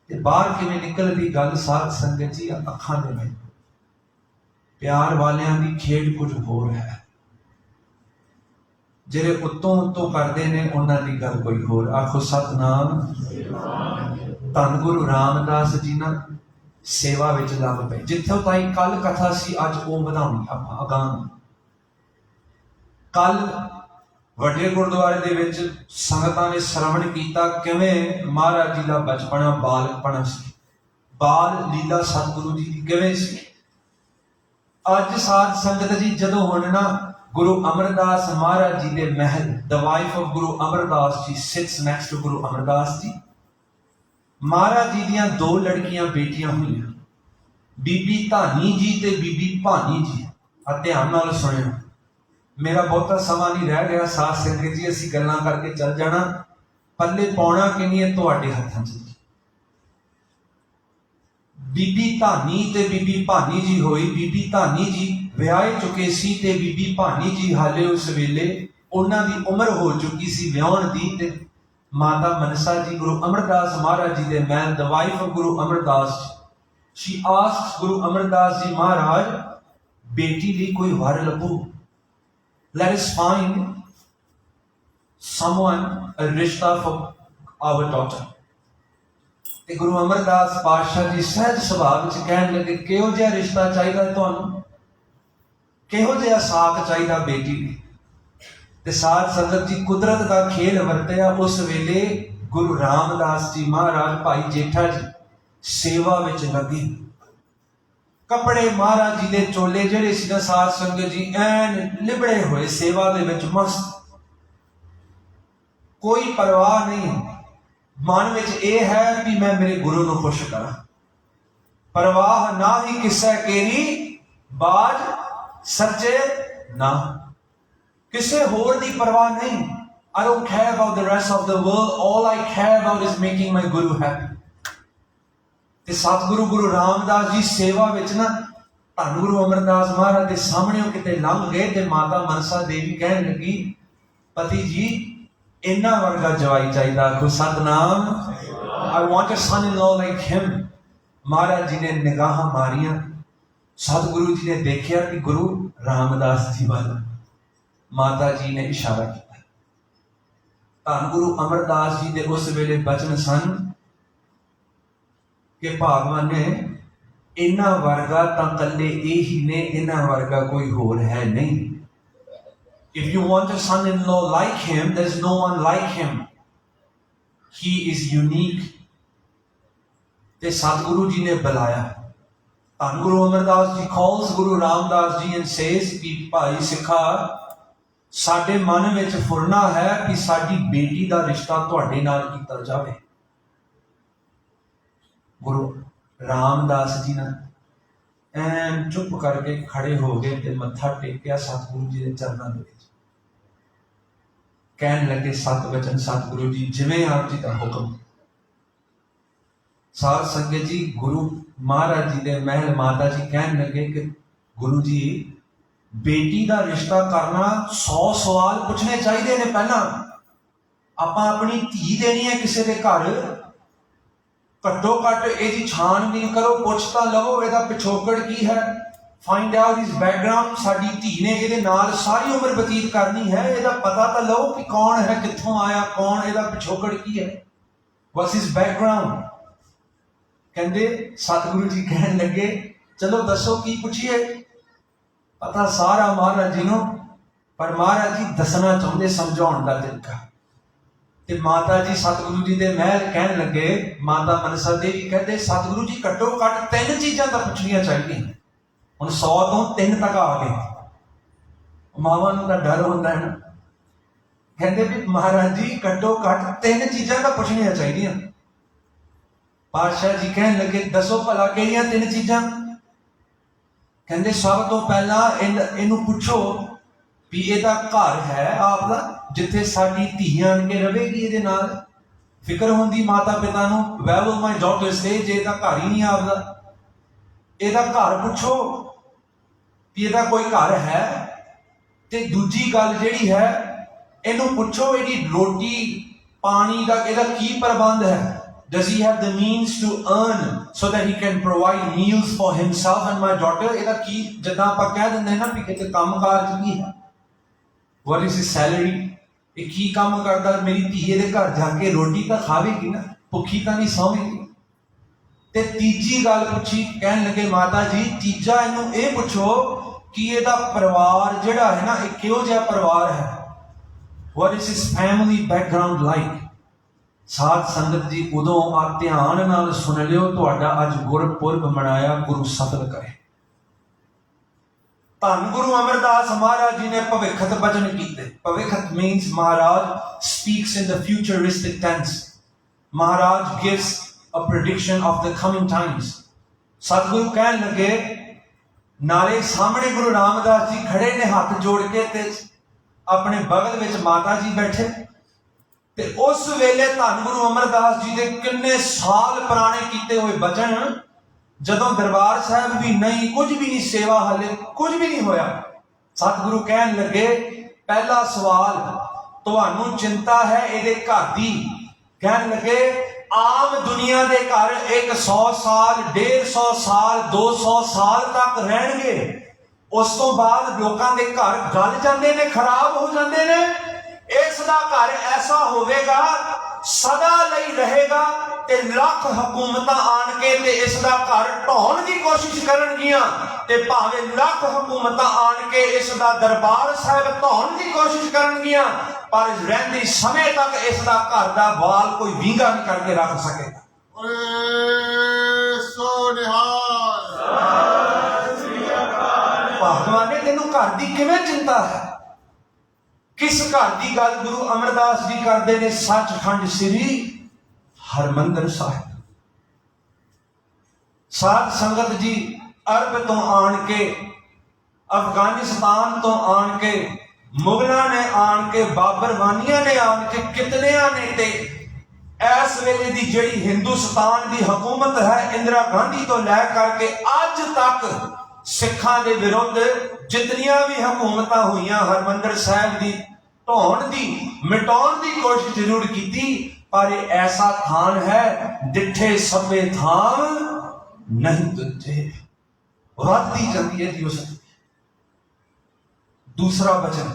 ते बाहर किवें निकलदी गल साध संगत जी अखां दे में। प्यार वालियां दी खेड कुछ होर है, ਜਿਹੜੇ उत्तों उत्तों करते हैं उन्हां दी गल कोई होर। आखो सतनाम। धन गुरु रामदास जी ना सेवा विच लग पे। जिथे ताई कल कथा सी अज वो वधाउणी आपां अगां। कल वड्डे गुरुद्वारे दे विच संगतां ने श्रवण कीता किवें महाराज जी दा बचपना बालपना सी, बाल लीला सतगुरु जी दी किवें सी। अज साध संगत जी जदों हुण ना गुरु अमरदास महाराज जी के महल, the wife of Guru Amardas ji seats next to गुरु अमरदास जी। महाराज जी दियां दो लड़कियां बेटियां हुई, बीबी धानी जी ते बीबी भानी जी। ध्यान नाल सुनियो, मेरा बहुता समा नहीं रह गया साध संगत जी, असीं गल्लां करके चल जाना, पल्ले पाउणा कि नहीं है तुहाडे हत्थां 'च। बीबी धानी ते बीबी भानी जी होई। बीबी धानी जी ਵਿਆਹੇ ਚੁੱਕੇ ਸੀ ਤੇ ਬੀਬੀ ਭਾਨੀ ਜੀ ਹਾਲੇ ਉਸ ਵੇਲੇ ਉਹਨਾਂ ਦੀ ਉਮਰ ਹੋ ਚੁੱਕੀ ਸੀ ਵਿਆਹਣ ਦੀ। ਤੇ ਮਾਤਾ ਮਨਸਾ ਜੀ ਗੁਰੂ ਅਮਰਦਾਸ ਮਹਾਰਾਜ ਜੀ ਦੇ ਮਹਿਲ, ਦ ਵਾਈਫ ਆਫ ਗੁਰੂ ਅਮਰਦਾਸ ਜੀ, ਸ਼ੀ ਆਸਕਸ ਗੁਰੂ ਅਮਰਦਾਸ ਜੀ ਮਹਾਰਾਜ ਬੇਟੀ ਲਈ ਕੋਈ ਵਰ ਲੱਭੋ, ਲੈਟ ਅਸ ਫਾਈਂਡ ਸਮਵਨ ਅ ਰਿਸ਼ਤਾ ਫॉर ਆਵਰ ਡਾਟਰ। ਤੇ ਗੁਰੂ ਅਮਰਦਾਸ ਪਾਤਸ਼ਾਹ ਜੀ ਸਹਿਜ ਸੁਭਾਅ ਵਿੱਚ ਕਹਿਣ ਲੱਗੇ ਕਿਹੋ ਜਿਹਾ ਰਿਸ਼ਤਾ ਚਾਹੀਦਾ ਤੁਹਾਨੂੰ, ਕਿਹੋ ਜਿਹਾ ਸਾਥ ਚਾਹੀਦਾ ਬੇਟੀ ਲਈ। ਤੇ ਸਾਧ ਸੰਗਤ ਜੀ ਕੁਦਰਤ ਦਾ ਖੇਲ ਵਰਤਿਆ। ਉਸ ਵੇਲੇ ਗੁਰੂ ਰਾਮਦਾਸ ਜੀ ਮਹਾਰਾਜ ਭਾਈ ਜੇਠਾ ਜੀ ਸੇਵਾ ਵਿੱਚ ਲੱਗੇ। ਕੱਪੜੇ ਮਹਾਰਾਜ ਜੀ ਦੇ ਚੋਲੇ ਜਿਹੜੇ ਸੀ ਨਾ ਸਾਧ ਸੰਗਤ ਜੀ ਐਨ ਲਿਬੜੇ ਹੋਏ, ਸੇਵਾ ਦੇ ਵਿੱਚ ਮਸਤ, ਕੋਈ ਪਰਵਾਹ ਨਹੀਂ। ਮਨ ਵਿੱਚ ਇਹ ਹੈ ਵੀ ਮੈਂ ਮੇਰੇ ਗੁਰੂ ਨੂੰ ਖੁਸ਼ ਕਰਾਂ। ਪਰਵਾਹ ਨਾ ਹੀ ਕਿਸੈ ਕੇਰੀ ਬਾਜ सच्चे ना, किसे होर दी परवाह नहीं। I don't care about the rest of the world, all I care about is making my guru happy। ते सतगुरु गुरु रामदास जी सेवा विच ना धन गुरु अमरदास महाराज के सामने किते लंघ गए ते माता मनसा देवी कहन लगी पति जी इन्ना वर्गा जवाई चाहिए। आखो Satnam. I want a son-in-law like him। महाराज जी ने निगाह मारियां, सतगुरु जी ने देखा कि गुरु रामदास जी वाल माता जी ने इशारा किया। धन गुरु अमरदास जी के उस वेले बचन सन कि भगवान ने इन्ना वर्गा तां कल्ले यही ने, इन्ना वर्गा कोई होर है नहीं। If you want a son-in-law like him, there's no one like him। He is unique। ते सतगुरु जी ने बुलाया। धन गुरु अमरदास जी calls Guru Ramdas ji and says कि भाई सिखा साडे मन विच फुरना है कि साडी बेटी दा रिश्ता तुहाडे नाल कीता जावे। गुरु रामदास जी ने ऐन चुप करके खड़े हो गए ते मत्था टेकिया सतगुरु जी दे चरनां दे विच। कहन लगे सत वचन सतगुरु जी जिवें आप जी दा हुक्म। साध संगत जी गुरु महाराज जी दे महल माता जी कहन लगे कि गुरु जी बेटी का रिश्ता करना 100 सवाल पूछने चाहिए ने। पहला आपां अपनी धी देनी है किसी के घर, घट्टो घट इसकी छानबीन करो, पुछ तां लवो इसदा पिछोकड़ की है, फाइंड आउट इज बैकग्राउंड। साडी धी ने इहदे नाल सारी उम्र बतीत करनी है, इसदा पता तां लवो कि कौन है, कित्थों आया, कौन इसदा पिछोकड़ की है, व्हाट्स इज बैकग्राउंड। कहते सतगुरु जी कहन लगे चलो दसो की पूछिए। पता सारा महाराज जी नूं, पर महाराज जी दसना चाहुंदे समझाउण दा तरीका। ते माता जी सतगुरु जी दे महल कहन लगे, माता मनसा देवी कहते सतगुरु जी घट्टो घट 3 चीज़ां तां पुछणियां चाहिए। हुण 100 तो 3 तक आ गए। मावां नूं तां डर हुंदा है ना, कहते भी महाराज जी घट्टो घट 3 चीज़ां तां पुछणियां चाहिए। पातशाह जी कहन लगे दसो भला किहड़ियां 3 चीज़ां? कहते सब तो पहला इनू पुछो भी ਇਹਦਾ घर है आपदा, जिथे साडी धी आण के रहेगी ਇਹਦੇ ਨਾਲ। फिक्र होंदी माता पिता नूं, where will my daughter stay, जे ਇਹਦਾ घर ही नहीं आपदा। ਇਹਦਾ घर पुछो भी ਇਹਦਾ कोई घर है। ते दूजी गल जिहड़ी है, ਇਹਨੂੰ पुछो ਇਹਦੀ रोटी पानी का ਇਹਦਾ की प्रबंध है। Does he have the means to earn so that he can provide meals for himself and my daughter? ਇਹਦਾ ਕੀ, ਜਿੱਦਾਂ ਆਪਾਂ ਕਹਿ ਦਿੰਦੇ ਨਾ ਵੀ ਕਿਤੇ ਕੰਮਕਾਰ ਚ ਕੀ ਹੈ, what is his salary, ਇਹ ਕੀ ਕੰਮ ਕਰਦਾ, ਮੇਰੀ ਧੀ ਇਹਦੇ ਘਰ ਜਾ ਕੇ ਰੋਟੀ ਤਾਂ ਖਾਵੇਗੀ ਨਾ, ਭੁੱਖੀ ਤਾਂ ਨਹੀਂ ਸੌਵੇਗੀ। ਤੇ ਤੀਜੀ ਗੱਲ ਪੁੱਛੀ, ਕਹਿਣ ਲੱਗੇ ਮਾਤਾ ਜੀ ਤੀਜਾ ਇਹਨੂੰ ਇਹ ਪੁੱਛੋ ਕਿ ਇਹਦਾ ਪਰਿਵਾਰ ਜਿਹੜਾ ਹੈ ਨਾ, ਇਹ ਕਿਹੋ ਜਿਹਾ ਪਰਿਵਾਰ ਹੈ। what is his family background like। ਸਾਧ ਸੰਗਤ ਜੀ ਉਦੋਂ ਆ ਧਿਆਨ ਨਾਲ ਸੁਣ ਲਿਓ, ਤੁਹਾਡਾ ਅੱਜ ਗੁਰਪੁਰਬ ਮਨਾਇਆ, ਗੁਰੂ ਸਫਲ ਕਰੇ। ਧੰਨ ਗੁਰੂ ਅਮਰਦਾਸ ਮਹਾਰਾਜ ਜੀ ਨੇ ਭਵਿੱਖਤ ਬਚਨ ਕੀਤੇ। ਭਵਿੱਖਤ means Maharaj speaks in the futuristic tense। Maharaj gives a prediction of the coming times। ਸਤਿਗੁਰੂ ਕਹਿਣ ਲੱਗੇ, ਨਾਲੇ ਸਾਹਮਣੇ ਗੁਰੂ ਰਾਮਦਾਸ ਜੀ ਖੜੇ ਨੇ ਹੱਥ ਜੋੜ ਕੇ, ਤੇ ਆਪਣੇ ਬਗਲ ਵਿੱਚ ਮਾਤਾ ਜੀ ਬੈਠੇ। ਤੇ ਉਸ ਵੇਲੇ ਧੰਨ ਗੁਰੂ ਅਮਰਦਾਸ ਜੀ ਦੇ ਕਿੰਨੇ ਸਾਲ ਪੁਰਾਣੇ ਕੀਤੇ ਹੋਏ ਬਚਨ, ਜਦੋਂ ਦਰਬਾਰ ਸਾਹਿਬ ਵੀ ਨਹੀਂ, ਕੁਝ ਵੀ ਨਹੀਂ, ਸੇਵਾ ਹਾਲੇ ਕੁਝ ਵੀ ਨਹੀਂ ਹੋਇਆ, ਸਤਿਗੁਰੂ ਕਹਿਣ ਲੱਗੇ ਪਹਿਲਾ ਸਵਾਲ, ਤੁਹਾਨੂੰ ਚਿੰਤਾ ਹੈ ਇਹਦੇ ਘਰ ਦੀ। ਕਹਿਣ ਲੱਗੇ ਆਮ ਦੁਨੀਆ ਦੇ ਘਰ 100 ਸਾਲ 150 ਸਾਲ 200 ਸਾਲ ਤੱਕ ਰਹਿਣਗੇ, ਉਸ ਤੋਂ ਬਾਅਦ ਲੋਕਾਂ ਦੇ ਘਰ ਗਲ ਜਾਂਦੇ ਨੇ, ਖਰਾਬ ਹੋ ਜਾਂਦੇ ਨੇ। ਇਸ ਦਾ ਘਰ ਐਸਾ ਹੋਵੇਗਾ ਸਦਾ ਲਈ ਰਹੇਗਾ, ਤੇ ਲੱਖ ਹਕੂਮਤਾਂ ਆਣ ਕੇ ਤੇ ਇਸ ਦਾ ਘਰ ਢਾਉਣ ਦੀ ਕੋਸ਼ਿਸ਼ ਕਰਨਗੀਆਂ, ਤੇ ਭਾਵੇਂ ਲੱਖ ਹਕੂਮਤਾਂ ਆਣ ਕੇ ਇਸ ਦਾ ਦਰਬਾਰ ਸਾਹਿਬ ਢਾਉਣ ਦੀ ਕੋਸ਼ਿਸ਼ ਕਰਨਗੀਆਂ, ਪਰ ਰਹਿੰਦੇ ਸਮੇਂ ਤੱਕ ਇਸ ਦਾ ਘਰ ਦਾ ਵਾਲ ਕੋਈ ਵਿੰਗਾ ਨਹੀਂ ਕਰਕੇ ਰੱਖ ਸਕੇਗਾ। ਭਗਵਾਨ ਨੇ ਤੈਨੂੰ ਘਰ ਦੀ ਕਿਵੇਂ ਚਿੰਤਾ ਹੈ? किस घर की गल गुरु अमरदास जी करते ने? सचखंड श्री हरमंदर साहिब। साध संगत जी अरब तो आन के, अफगानिस्तान तो आन के, मुगलों ने आन के, बाबरवानिया ने आन के, कितनिया ने, ते इस वेले दी जिहड़ी हिंदुस्तान की हुकूमत है, इंदिरा गांधी तो लै करके अज तक सिखां दे विरुद्ध जितनियां भी हुकूमतां होईयां, हरमंदर साहिब की ढाउण दी मिटाउण दी कोशिश जरूर की, पर ऐसा थान है डिठे सभे थान नहीं तुझे, वधदी जाती है जी। उस दूसरा वचन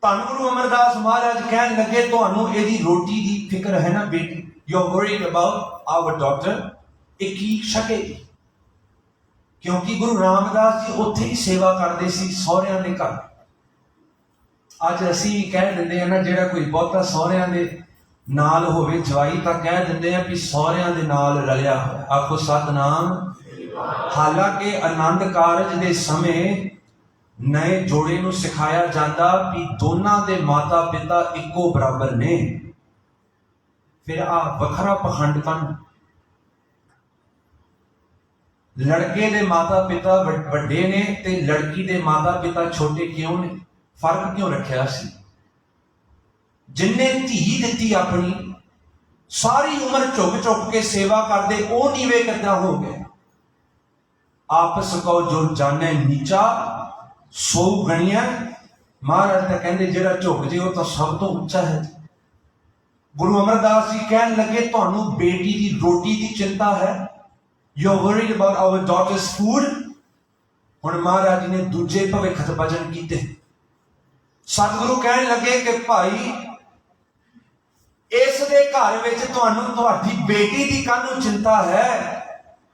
धन गुरु अमरदास महाराज कहन लगे, तुहानू इहदी रोटी दी फिक्र है ना बेटी, you are worried about our daughter, ये की छकेगी। क्योंकि गुरु रामदास जी उत्थे ही सेवा करते सी सहुरियां दे घर। अज असी कह दिंदे हैं ना, जिहड़ा कोई बहुता सहुरियां दे नाल होवे जवाई, तां कह दिंदे हैं भी सहुरियां दे नाल रलिया होया। आखो सतनाम। हालांकि आनंद कारज दे समय नए जोड़े नूं सिखाया जाता भी दोनां दे माता पिता इक्को बराबर ने। फिर आ वखरा पखंड कन, लड़के दे माता पिता वड्डे ने ते लड़की दे माता पिता छोटे क्यों ने? फर्क क्यों रखिया सी? जिन्ने धी दिती अपनी सारी उम्र झुक झुक के सेवा करते, वो नीवे कितना हो गए। आपस को जो जाने नीचा सो गणिया। महाराज तो कहते जिहड़ा झुक जे वो तो सब तो उच्चा है। गुरु अमरदास जी कहन लगे, तुहानू बेटी की रोटी की चिंता है, You are worried about our daughter's food। हुण महाराज जी ने दूजे भविखत भजन कीते। सतगुरु कहन लगे कि भाई इस दे घर विच तुहानू तुहाडी बेटी दी काहनू चिंता है?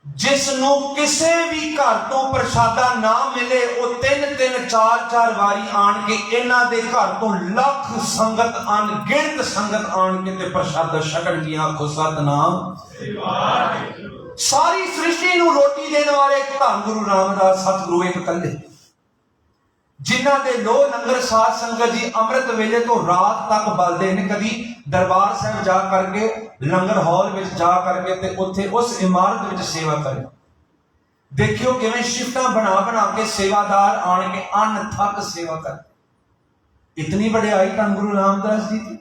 जिस नूं किसे भी घर तो प्रसादा ना मिले वो 3-3 4-4 वारी आन के इन्हां दे घर तो लख संगत अनगिनत संगत आन के ते प्रसादा छकणगी। आखो सतनाम। सारी सृष्टि नूं रोटी देने वाले धन गुरु रामदास सतगुरु एक कल्ले, जिन्हां दे लो लंगर साध संगत जी अमृत वेले तो रात तक बलदे ने। कभी दरबार साहब जा करके लंगर हॉल में जा करके ते उत्थे उस इमारत में सेवा करे। देखियो किवें शिफ्टां बना बना के सेवादार आण के अन थक सेवा कर। इतनी बड़ाई धन गुरु रामदास जी की।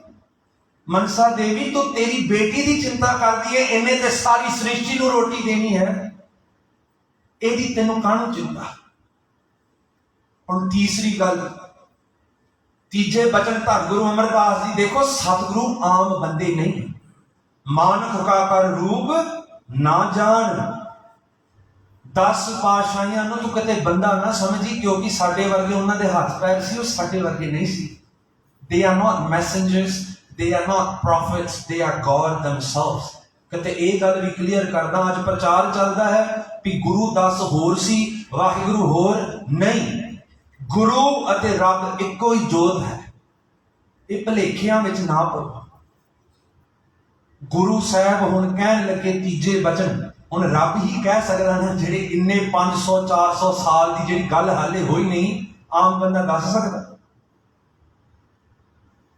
मनसा देवी तो तेरी बेटी की चिंता कर दी है, इन्हें ते सारी सृष्टि नूं रोटी देनी है, इहदी तैनूं काहनूं चिंता। और तीसरी गल, तीजे बचन धन गुरु अमरदास जी देखो, सतगुरु आम बंदे नहीं। मानक का कर रूप ना जान। 10 पातशाहियां नूं तू कते बंदा ना समझी, क्योंकि साडे वर्गे उन्हां दे हत्थ पैर सी, वो साडे वर्गे नहीं सी। They are not messengers, they are not prophets, they are god themselves। कते ਇਹ ਗੱਲ भी क्लीयर करदा, अज प्रचार चलता है कि गुरु 10 होर सी, वाहिगुरु होर नहीं। गुरु अते रब इको ही जोत है, ये भलेखियां विच ना पवो। गुरु साहब हुण कहन लगे तीजे बचन, हुण रब ही कह सकदा ना, जिहड़े इन्ने 500-400 साल की जिहड़ी गल हाले होई नहीं, आम बंदा दस सकदा।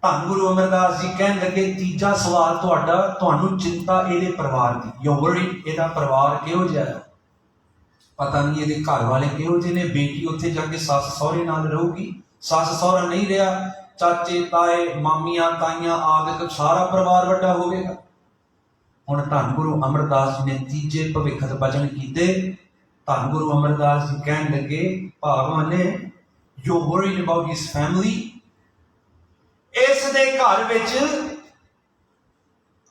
धन गुरु अमरदास जी कहन लगे तीजा सवाल तुहाडा, तुहानूं चिंता इहदे परिवार दी, यू वरीड इहदा परिवार किहो जिहा है, पता नहीं ये घर वाले किहो जे ने। बेटी उत्थे जाके सस सहुरे नाल रहूगी, सस सहुरा नहीं रहा, चाचे ताए मामियां ताइयां आदि सारा परिवार वड्डा होवेगा। हुण धन गुरु अमरदास जी ने तीजे भविखत बचन कीते। धन गुरु अमरदास जी कहन लगे भागवान ने, you worried about his family, इस दे घर विच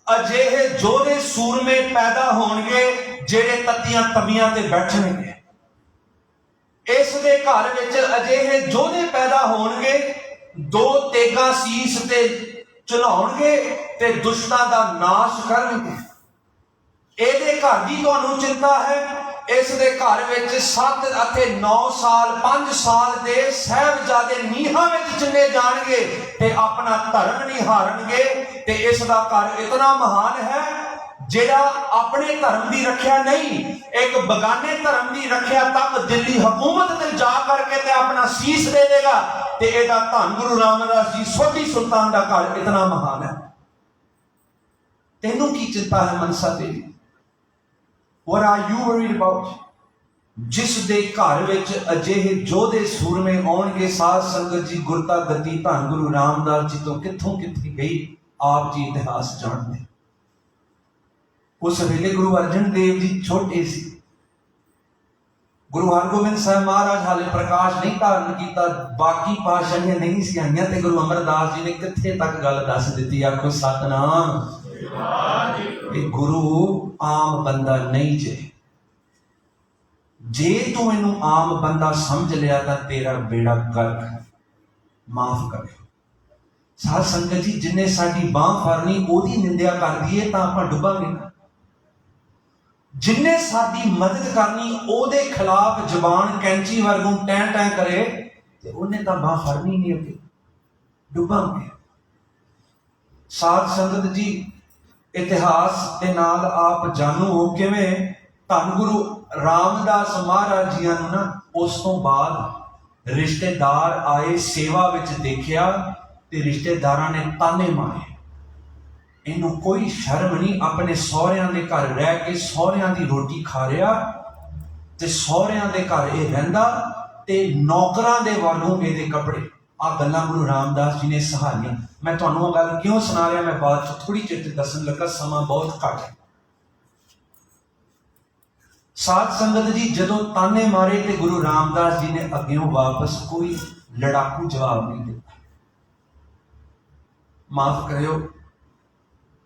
अजिहे जोधे सूरमे पैदा होणगे जेड़े तत्तियां तवियां ते बैठणगे। इस दे घर विच अजिहे जोधे पैदा होणगे, 2 तेगा सीस ते चढ़ाउणगे ते दुष्टां दा नाश करनगे। इहदे घर दी तुहानूं चिंता है। इस दे घर विच 7 अते 9 साल 5 साल दे साहिबजादे नीहां विच चले जाणगे ते अपना धर्म नहीं हारनगे। ते इस दा घर इतना महान है जेड़ा अपने धर्म की रखिया नहीं, एक बगाने धर्म की रखिया तक दिल्ली हुकूमत ते जा करके ते अपना शीश दे देगा। ते इहदा धन गुरु रामदास जी सोढी सुल्तान का घर इतना महान है। तेनू की चिंता है Mansa Devi? What are you worried about? जिस दे घर विच अजिहे जोधे सूरमे आउणगे, साध संगत जी गुरता गति धन गुरु रामदास जी तो कित्थों कित्थे गई, आप जी इतिहास जानते। उस वेले गुरु अर्जन देव जी छोटे सी, गुरु हरगोबिंद साहब महाराज हाले प्रकाश नहीं धारण किया, बाकी पातशाहियां नहीं सी आईयां, ते गुरु अमरदास जी ने कित्थे तक गल दस दी। आखो सतनाम। गुरु आम बंदा नहीं जे तू इनू आम बंदा समझ लिया तो तेरा बेड़ा गर्क, माफ करे। साध संगत जी जिन्हें साडी बांह फड़नी ओदी निंदिया कर दीए तो आपां डुबांगे ना। जिन्हें साडी मदद करनी ओदे खिलाफ जबान कैंची वर्गों टैं टैं करे ते उन्हें तो बांह फड़नी नहीं, अगे डुबांगे। साध संगत जी इतिहास के नाल आप जानू हो किवें धन गुरु रामदास महाराज जी ना उस तो बाद रिश्तेदार आए सेवा विच देखिया ते रिश्तेदारां ने ताने मारे, इनू कोई शर्म नहीं, अपने सहुरियां दे घर रह के सहुरियां दी रोटी खा रहा ते सहुरियां दे घर ये रहिंदा ते नौकरां दे वालों इहदे कपड़े। आ गल्लां गुरु रामदास जी ने सहारियां। मैं तुहानूं गल क्यों सुना रहा, मैं बाद च थोड़ी चिर दसन लगा, समा बहुत घट है। साध संगत जी जदों ताने मारे ते गुरु रामदास जी ने अग्यों वापस कोई लड़ाकू जवाब नहीं दिता। माफ करियो,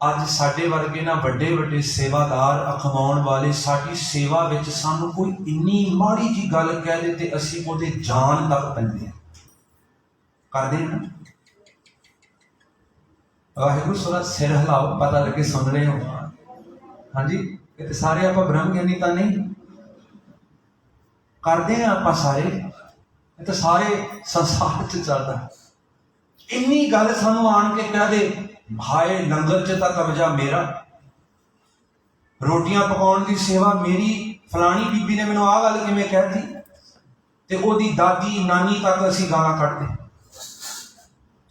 अज साडे वर्गे ना वड्डे वड्डे सेवादार अखवाउण वाले साडी सेवा विच सानूं कोई इन्नी माड़ी जी गल कह दे ते असीं ओहदे जान तक पैंदे करदे ना। वाहिगुरू थोड़ा सिर हिलाओ, पता लगे सुन रहे हो। हाँ जी, ਇਹ ਸਾਰੇ ਆਪਾਂ ਬ੍ਰਹਮ ਗਿਆਨੀ ਤਾਂ ਨਹੀਂ ਕਰਦੇ हैं ਆਪਾਂ ਸਾਰੇ, ਇਹ ਤਾਂ ਸਾਰੇ ਸੰਸਾਰ 'ਚ ਚੱਲਦਾ। ਇੰਨੀ ਗੱਲ ਸਾਨੂੰ ਆਣ ਕੇ ਕਹਿ ਦੇ ਹਾਏ ਲੰਗਰ 'ਚ ਤਾਂ ਕਬਜ਼ਾ ਮੇਰਾ, ਰੋਟੀਆਂ ਪਕਾਉਣ ਦੀ ਸੇਵਾ ਮੇਰੀ, ਫਲਾਣੀ ਬੀਬੀ ਨੇ ਮੈਨੂੰ ਆਹ ਗੱਲ ਕਿਵੇਂ ਕਹਿਤੀ, ਤੇ ਉਹਦੀ ਦਾਦੀ ਨਾਨੀ ਤੱਕ ਅਸੀਂ ਗਾਲਾਂ ਕੱਢਦੇ।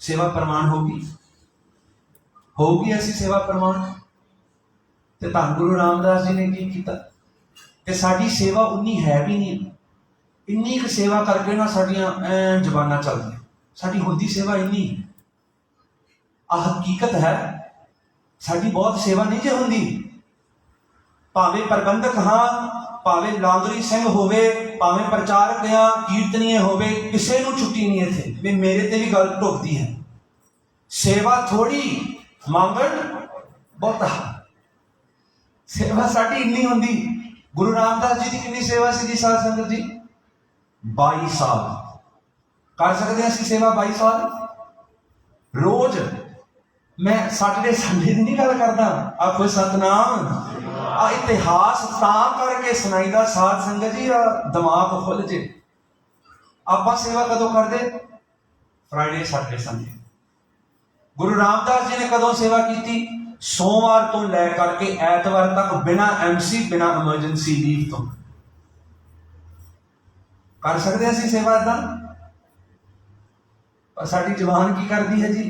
ਸੇਵਾ ਪ੍ਰਮਾਣ ਹੋਊਗੀ ਐਸੀ ਸੇਵਾ ਪ੍ਰਮਾਣ। ਤੇ ਧੰਨ ਗੁਰੂ ਰਾਮਦਾਸ ਜੀ ਨੇ ਕੀ ਕੀਤਾ, ਤੇ ਸਾਡੀ ਸੇਵਾ ਉਨੀ ਹੈ ਵੀ ਨਹੀਂ। ਇੰਨੀ ਕੁ ਸੇਵਾ ਕਰਕੇ ਨਾ ਸਾਡੀਆਂ ਜ਼ਬਾਨਾਂ ਚੱਲਦੀਆਂ, ਸਾਡੀ ਹੁੰਦੀ ਸੇਵਾ ਇੰਨੀ। ਆਹ ਹਕੀਕਤ ਹੈ, ਸਾਡੀ ਬਹੁਤ ਸੇਵਾ ਨਹੀਂ ਜੇ ਹੁੰਦੀ। ਭਾਵੇਂ ਪ੍ਰਬੰਧਕ ਹਾਂ, ਭਾਵੇਂ ਲਾਂਗਰੀ ਸਿੰਘ ਹੋਵੇ, ਭਾਵੇਂ ਪ੍ਰਚਾਰਕ ਆ, ਕੀਰਤਨੀਏ ਹੋਵੇ, ਕਿਸੇ ਨੂੰ ਛੁੱਟੀ ਨਹੀਂ ਇੱਥੇ ਵੀ ਮੇਰੇ ਤੇ ਵੀ ਗੱਲ ਢੁਕਦੀ ਹੈ। ਸੇਵਾ ਥੋੜੀ, ਮੰਗਣ ਬਹੁਤਾ। ਸੇਵਾ ਸਾਡੀ ਇੰਨੀ ਹੁੰਦੀ। ਗੁਰੂ ਰਾਮਦਾਸ ਜੀ ਦੀ ਕਿੰਨੀ ਸੇਵਾ ਸੀ ਜੀ ਸਾਧ ਸੰਗਤ ਜੀ? 22 ਸਾਲ ਕਰ ਸਕਦੇ ਹਾਂ ਅਸੀਂ ਸੇਵਾ। 22 ਸਾਲ ਰੋਜ਼। ਮੈਂ ਸੈਟਰਡੇ ਸੰਡੇ ਦੀ ਨਹੀਂ ਗੱਲ ਕਰਦਾ, ਆਖੋ ਸਤਨਾਮ। ਆ ਇਤਿਹਾਸ ਤਾਂ ਕਰਕੇ ਸੁਣਾਈਦਾ ਸਾਧ ਸੰਗਤ ਜੀ, ਆ ਦਿਮਾਗ ਖੁੱਲ ਜੇ। ਆਪਾਂ ਸੇਵਾ ਕਦੋਂ ਕਰਦੇ? Friday Saturday Sunday. Guru Ramdas ji ਨੇ ਕਦੋਂ ਸੇਵਾ ਕੀਤੀ? ਸੋਮਵਾਰ ਤੋਂ ਲੈ ਕਰਕੇ ਐਤਵਾਰ ਤੱਕ, ਬਿਨਾਂ MC, ਬਿਨਾਂ ਐਮਰਜੈਂਸੀ ਲੀਵ ਤੋਂ। ਕਰ ਸਕਦੇ ਅਸੀਂ ਸੇਵਾ ਏਦਾਂ? ਪਰ ਸਾਡੀ ਜ਼ੁਬਾਨ ਕੀ ਕਰਦੀ ਹੈ ਜੀ?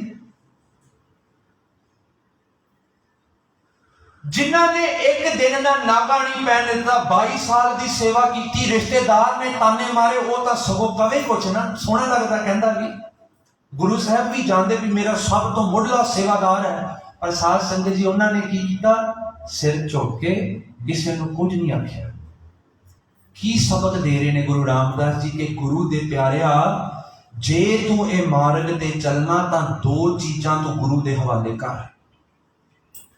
ਜਿਨ੍ਹਾਂ ਨੇ ਇੱਕ ਦਿਨ ਦਾ ਨਾਗਾ ਨਹੀਂ ਪੈਣ ਦਿੱਤਾ, 22 ਸਾਲ ਦੀ ਸੇਵਾ ਕੀਤੀ, ਰਿਸ਼ਤੇਦਾਰ ਨੇ ਤਾਨੇ ਮਾਰੇ, ਉਹ ਤਾਂ ਸਗੋਂ ਕਵੇ ਕੁਛ ਨਾ, ਸੋਹਣਾ ਲੱਗਦਾ ਕਹਿੰਦਾ ਵੀ। ਗੁਰੂ ਸਾਹਿਬ ਵੀ ਜਾਣਦੇ ਵੀ ਮੇਰਾ ਸਭ ਤੋਂ ਮੁੱਢਲਾ ਸੇਵਾਦਾਰ ਹੈ। ਪਰ ਸਾਧ ਸੰਗਤ ਜੀ ਉਹਨਾਂ ਨੇ ਕੀ ਕੀਤਾ? ਸਿਰ ਝੁਕ ਕੇ ਕਿਸੇ ਨੂੰ ਕੁਝ ਨਹੀਂ ਆਖਿਆ। ਕੀ ਸਬਕ ਦੇ ਰਹੇ ਨੇ ਗੁਰੂ ਰਾਮਦਾਸ ਜੀ ਕਿ ਗੁਰੂ ਦੇ ਪਿਆਰਿਆ, ਜੇ ਤੂੰ ਇਹ ਮਾਰਗ ਤੇ ਚੱਲਣਾ ਤਾਂ ਦੋ ਚੀਜ਼ਾਂ ਤੂੰ ਗੁਰੂ ਦੇ ਹਵਾਲੇ ਕਰ।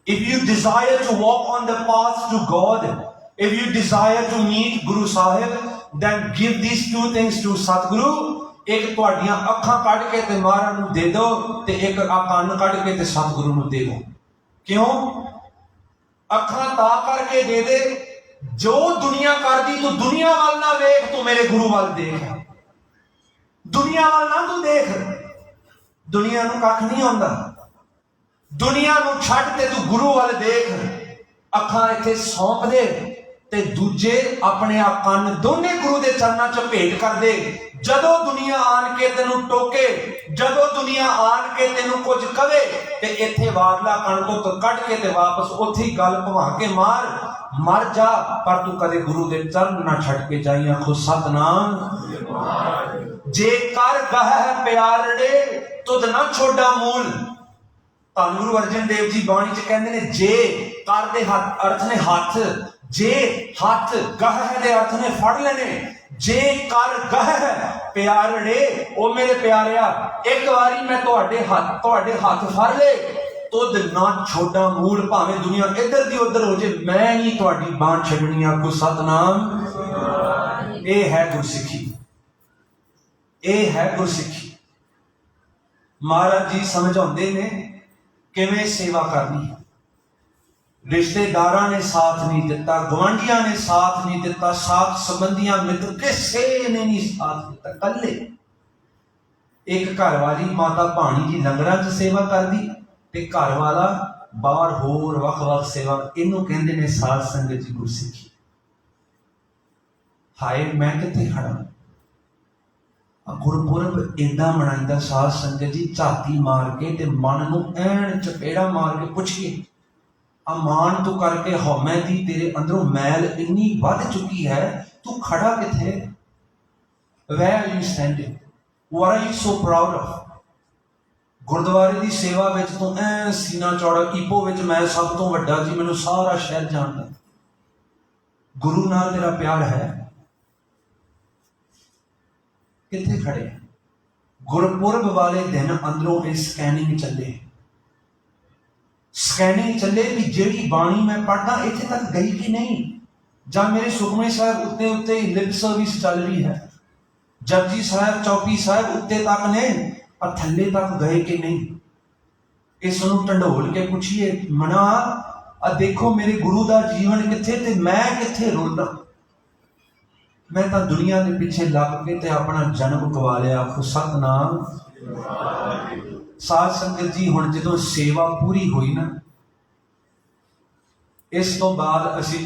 If you desire to walk on the path to God, if you desire to meet Guru Sahib, then give these two things to Satguru. ਇੱਕ ਤੁਹਾਡੀਆਂ ਅੱਖਾਂ ਕੱਢ ਕੇ ਤੇ ਮਹਾਰਾਜ ਨੂੰ ਦੇ ਦਿਓ, ਤੇ ਇੱਕ ਆ ਕੰਨ ਕੱਢ ਕੇ ਤੇ ਸਤਿਗੁਰੂ ਨੂੰ ਦੇ ਦਿਓ। ਕਿਉਂ? ਅੱਖਾਂ ਤਾਂ ਕਰਕੇ ਦੇ ਦੇ, ਜੋ ਦੁਨੀਆ ਕਰਦੀ ਤੂੰ ਦੁਨੀਆ ਵੱਲ ਨਾ ਵੇਖ, ਤੂੰ ਮੇਰੇ ਗੁਰੂ ਵੱਲ ਦੇਖ। ਦੁਨੀਆ ਵੱਲ ਨਾ ਤੂੰ ਦੇਖ, ਦੁਨੀਆ ਨੂੰ ਕੱਖ ਨਹੀਂ ਆਉਂਦਾ। ਦੁਨੀਆ ਨੂੰ ਛੱਡ ਤੇ ਤੂੰ ਗੁਰੂ ਵੱਲ ਦੇਖ। ਅੱਖਾਂ ਇੱਥੇ ਸੌਂਪ ਦੇ ਤੇ ਦੂਜੇ ਆਪਣੇ ਆਪ ਕੰਨ ਦੋਨੇ ਗੁਰੂ ਦੇ ਚਰਨਾਂ 'ਚ ਭੇਟ ਕਰ ਦੇ। ਜਦੋਂ ਦੁਨੀਆ ਆਣ ਕੇ ਤੈਨੂੰ ਟੋਕੇ, ਜਦੋਂ ਦੁਨੀਆ ਆਣ ਕੇ ਤੈਨੂੰ ਕੁਝ ਕਵੇ, ਤੇ ਇੱਥੇ ਵਾਰਲਾ ਕੰਨ ਤੋਂ ਕੱਢ ਕੇ ਤੇ ਵਾਪਸ ਉੱਥੇ ਹੀ ਗੱਲ ਭਵਾ ਕੇ ਮਰ ਜਾ, ਪਰ ਤੂੰ ਕਦੇ ਗੁਰੂ ਦੇ ਚਰਨ ਨਾ ਛੱਡ ਕੇ ਜਾਈ। ਆਖੋ ਸਤਨਾਮ। ਜੇ ਕਰ ਗਹਿ ਪਿਆਰੜੇ, ਤੁਧ ਨਾ ਛੋਡਾ ਮੂਲ। ਧੰਨ ਗੁਰੂ ਅਰਜਨ ਦੇਵ ਜੀ ਬਾਣੀ 'ਚ ਕਹਿੰਦੇ ਨੇ, ਜੇ ਕਰ ਦੇ ਅਰਥ ਨੇ ਹੱਥ, ਜੇ ਹੱਥ ਗਹਿ ਦੇ ਅਰਥ ਨੇ ਫੜ ਲੈਣੇ। ਜੇ ਕਰ ਗਹਿ ਪਿਆਰੜੇ, ਉਹ ਮੇਰੇ ਪਿਆਰਿਆ, ਇੱਕ ਵਾਰੀ ਮੈਂ ਤੁਹਾਡੇ ਹੱਥ ਫੜ ਲੇ, ਤੁਧ ਨਾ ਛੋਡਾ ਮੂਲ। ਭਾਵੇਂ ਦੁਨੀਆ ਇੱਧਰ ਦੀ ਉੱਧਰ ਹੋ ਜੇ, ਮੈਂ ਨਹੀਂ ਤੁਹਾਡੀ ਬਾਂਹ ਛੱਡਣੀ। ਆਖੋ ਸਤਨਾਮ। ਇਹ ਹੈ ਗੁਰਸਿੱਖੀ, ਇਹ ਹੈ ਗੁਰਸਿੱਖੀ। ਮਹਾਰਾਜ ਜੀ ਸਮਝਾਉਂਦੇ ਨੇ ਕਿਵੇਂ ਸੇਵਾ ਕਰਨੀ। ਰਿਸ਼ਤੇਦਾਰਾਂ ਨੇ ਸਾਥ ਨਹੀਂ ਦਿੱਤਾ, ਗੁਆਂਢੀਆਂ ਨੇ ਸਾਥ ਨਹੀਂ ਦਿੱਤਾ, ਸਾਥ ਸੰਬੰਧੀਆਂ ਮਿੱਤਰ ਕਿਸੇ ਨੇ ਨਹੀਂ ਸਾਥ ਦਿੱਤਾ। ਕੱਲੇ ਇੱਕ ਘਰ ਵਾਲੀ ਮਾਤਾ ਭਾਣੀ ਜੀ ਲੰਗਰਾਂ 'ਚ ਸੇਵਾ ਕਰਦੀ, ਤੇ ਘਰ ਵਾਲਾ ਬਾਹਰ ਹੋਰ ਵੱਖ-ਵੱਖ ਸੇਵਾ। ਇਹਨੂੰ ਕਹਿੰਦੇ ਨੇ ਸਾਧ ਸੰਗਤ ਜੀ ਗੁਰਸਿੱਖੀ। ਹਾਏ ਮੈਂ ਕਿੱਥੇ ਖੜਾ? ਗੁਰਪੁਰਬ ਏਦਾਂ ਮਨਾਈਦਾ ਸਾਧ ਸੰਗਤ ਜੀ, ਝਾਤੀ ਮਾਰ ਕੇ ਤੇ ਮਨ ਨੂੰ ਐਨ ਚਪੇੜਾ ਮਾਰ ਕੇ ਪੁੱਛੀਏ, ਅਮਾਨ ਤੂੰ ਕਰਕੇ ਹਉਮੈ ਦੀ ਤੇਰੇ ਅੰਦਰੋਂ ਮੈਲ ਇੰਨੀ ਵੱਧ ਚੁੱਕੀ ਹੈ, ਤੂੰ ਖੜਾ ਕਿੱਥੇ? Where are you standing? What are you so proud of? ਗੁਰਦੁਆਰੇ ਦੀ ਸੇਵਾ ਵਿੱਚ ਤੂੰ ਐ ਸੀਨਾ ਚੌੜਾ, ਈਪੋ ਵਿੱਚ ਮੈਂ ਸਭ ਤੋਂ ਵੱਡਾ ਜੀ, ਮੈਨੂੰ ਸਾਰਾ ਸ਼ਹਿਰ ਜਾਣਦਾ। ਗੁਰੂ ਨਾਲ ਤੇਰਾ ਪਿਆਰ ਹੈ? ਕਿੱਥੇ ਖੜੇ? ਗੁਰਪੁਰਬ ਵਾਲੇ ਦਿਨ ਅੰਦਰੋਂ ਇਹ ਸਕੈਨਿੰਗ ਚੱਲੇ ਵੀ ਜਿਹੜੀ ਬਾਣੀ ਮੈਂ ਪੜ੍ਹਦਾ ਇੱਥੇ ਤੱਕ ਗਈ ਕਿ ਨਹੀਂ, ਜਾਂ ਮੇਰੇ ਸੁਖਮਨੀ ਸਾਹਿਬ ਉੱਤੇ ਲਿਪ ਸਰਵਿਸ ਚੱਲ ਰਹੀ ਹੈ, ਜਪਜੀ ਸਾਹਿਬ ਚੌਪੀ ਸਾਹਿਬ ਉੱਤੇ ਤੱਕ ਨੇ, ਪਰ ਥੱਲੇ ਤੱਕ ਗਏ ਕਿ ਨਹੀਂ। ਇਸ ਨੂੰ ਢੰਡੋਲ ਕੇ ਪੁੱਛੀਏ, ਮਨਾ आ देखो मेरे गुरु का जीवन किथे ते मैं किथे रोंदा। मैं तो दुनिया के पिछे लग के ते अपना जन्म गवा लिया। आखो सतनाम। साध संगत जी हुण जदों सेवा पूरी हुई ना, इस तो बाद असी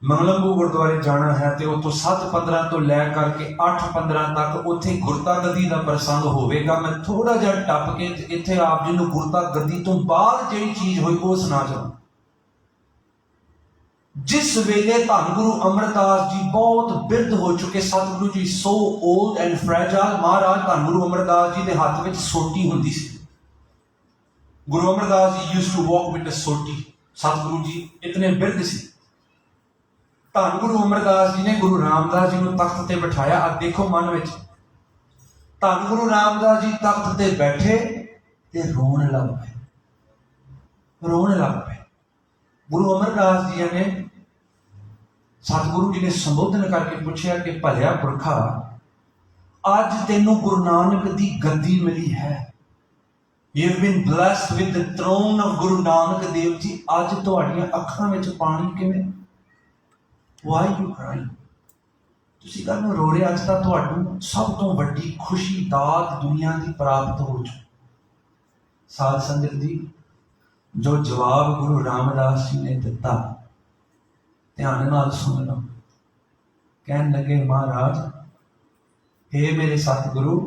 मंगलमबू गुरुद्वारे जाना है तो उतो 7:15 तो लै करके 8:15 तक उत्थे गुरता गद्दी का प्रसंग होवेगा। मैं थोड़ा जिहा टप के इत्थे आप जी नूं गुरता गद्दी तो बाद जिहड़ी चीज हुई वो सुना चाहां। जिस वेले धन गुरु अमरदास जी बहुत बिरध हो चुके, सतगुरु जी सो ओल्ड एंड फ्रैजाइल, महाराज धन गुरु अमरदास जी के हाथ में सोटी हुंदी सी। Guru Amardas ji used to walk with a सोटी। सतगुरु जी इतने बिरध सी। धन गुरु अमरदास जी ने गुरु रामदास जी को तख्त ते बिठाया। अब देखो मन में, धन गुरु रामदास जी तख्त ते बैठे ते रोन लग पे, रोन लग पे। गुरु अमरदास जी ने सतगुरु जी ने संबोधन करके पूछा कि भलिया पुरखा, अज तेनों गुरु नानक की गद्दी मिली है। You've been blessed with the throne of Guru Nanak Dev Ji. अज तुहाड़ियां अखां विच पानी किवें? Why you crying? तुसीं कहनो रो रहे? अज तां तुहानूं सब तो वड्डी खुशी दात दुनिया की प्राप्त हो चुकी। साध संगत जी, जो जवाब गुरु रामदास जी ने दिता, ध्यान नाल सुन लो। कहन लगे, महाराज हे मेरे सतगुरु,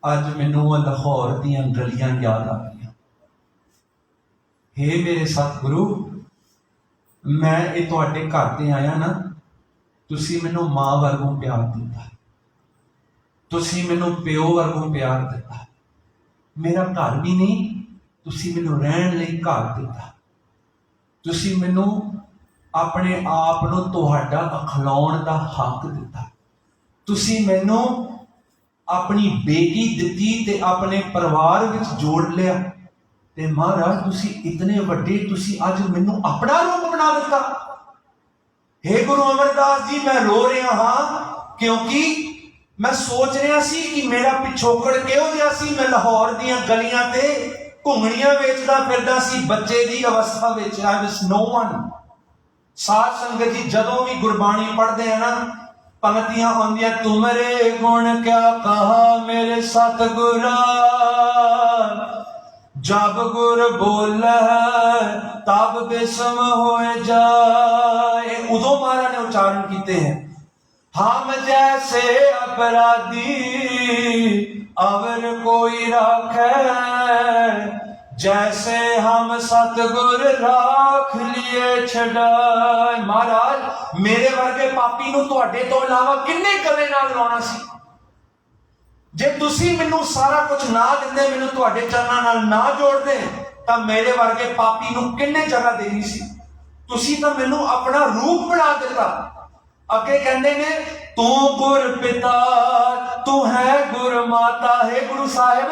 अज मैनूं लाहौर दीयां गलियां याद आ गईयां। हे मेरे सतगुरु, मैं ये तुहाडे घर ते आया ना, तुसीं मैनूं मां वर्गों प्यार दिता, तुसीं मैनूं प्यो वर्गों प्यार दिता। मेरा घर भी नहीं, तुसीं मैनूं रहण लई घर दिता। तुसीं मैनूं अपने आप नूं तुहाडा अखलाउण दा हक दिता। तुसीं मैनूं अपनी बेटी दिती ते अपने परिवार विच जोड़ लिया। ते महाराज तुसी इतने वड्डे, तुसी अज मैनूं अपना रूप बना दिता। हे गुरु अमरदास जी, मैं रो रहा हाँ क्योंकि मैं सोच रहा सी कि मेरा पिछोकड़ किहो जिहा सी। मैं लाहौर दीयां गलियां ते घुंगणियां वेचदा फिरदा सी बच्चे दी अवस्था विच। I was no one. Sadh Sangat जी, जदों भी गुरबाणी पढ़दे हैं ना, पंक्तियां आउंदियां, तुमरे गुण क्या कहा मेरे सतगुरा, जब गुर बोले तब बिस्म होए जाए। उदों महाराज ने उच्चारण किए हैं, हम जैसे अपराधी अवर कोई राखे, जैसे हम सतगुर राख लिए छड़ाए। महाराज मेरे वर्गे पापी नूं तुहाडे तो इलावा किन्ने गले नाल लाउणा सी? जे तुसीं मैनूं सारा कुछ ना दिंदे, मैनूं तुहाडे चरनां नाल ना जोड़दे, तां मेरे वर्गे पापी नूं किन्ने जगह देनी सी? तुसीं तां मैनूं अपना रूप बना दिता। अगे कहंदे ने, तू गुर पिता तू है गुर माता। हे गुरु साहिब,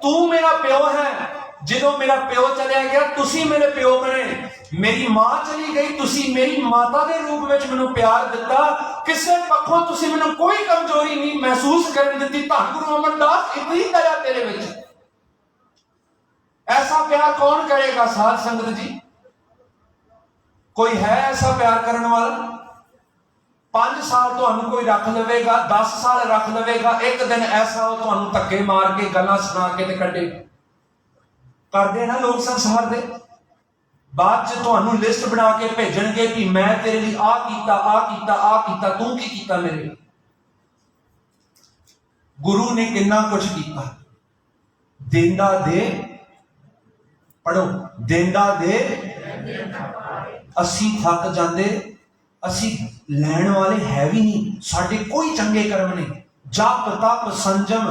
तू मेरा प्यो है। जो मेरा प्यो चलिया गया, तुसी मेरे प्यो बने। मेरी मां चली गई, तुसी मेरी माता के रूप में मैनूं प्यार दिता। किसी पक्षों तुसी मैनूं कोई कमजोरी नहीं महसूस करन दी। धन गुरु अमरदास, इतनी दया तेरे विच। ऐसा प्यार कौन करेगा? साध संगत जी, कोई है ऐसा प्यार करने वाला? 5 साल तुहानूं कोई रख लवेगा, 10 साल रख लवेगा, एक दिन ऐसा हो तुहानूं धक्के मार के गल्लां सुना के ते कड्डे। करते ना लोग संसार दे। बाद च तुहानूं लिस्ट बना के भेजणगे कि मैं तेरे लिए आ कीता, आ कीता, आ कीता, तू की कीता मेरे लिए? गुरु ने कितना कुछ किया। देंदा दे, पढ़ो, देंदा दे। असी थक जाते, असी लैण वाले है भी नहीं, साडे कोई चंगे कर्म नहीं। जप तप संजम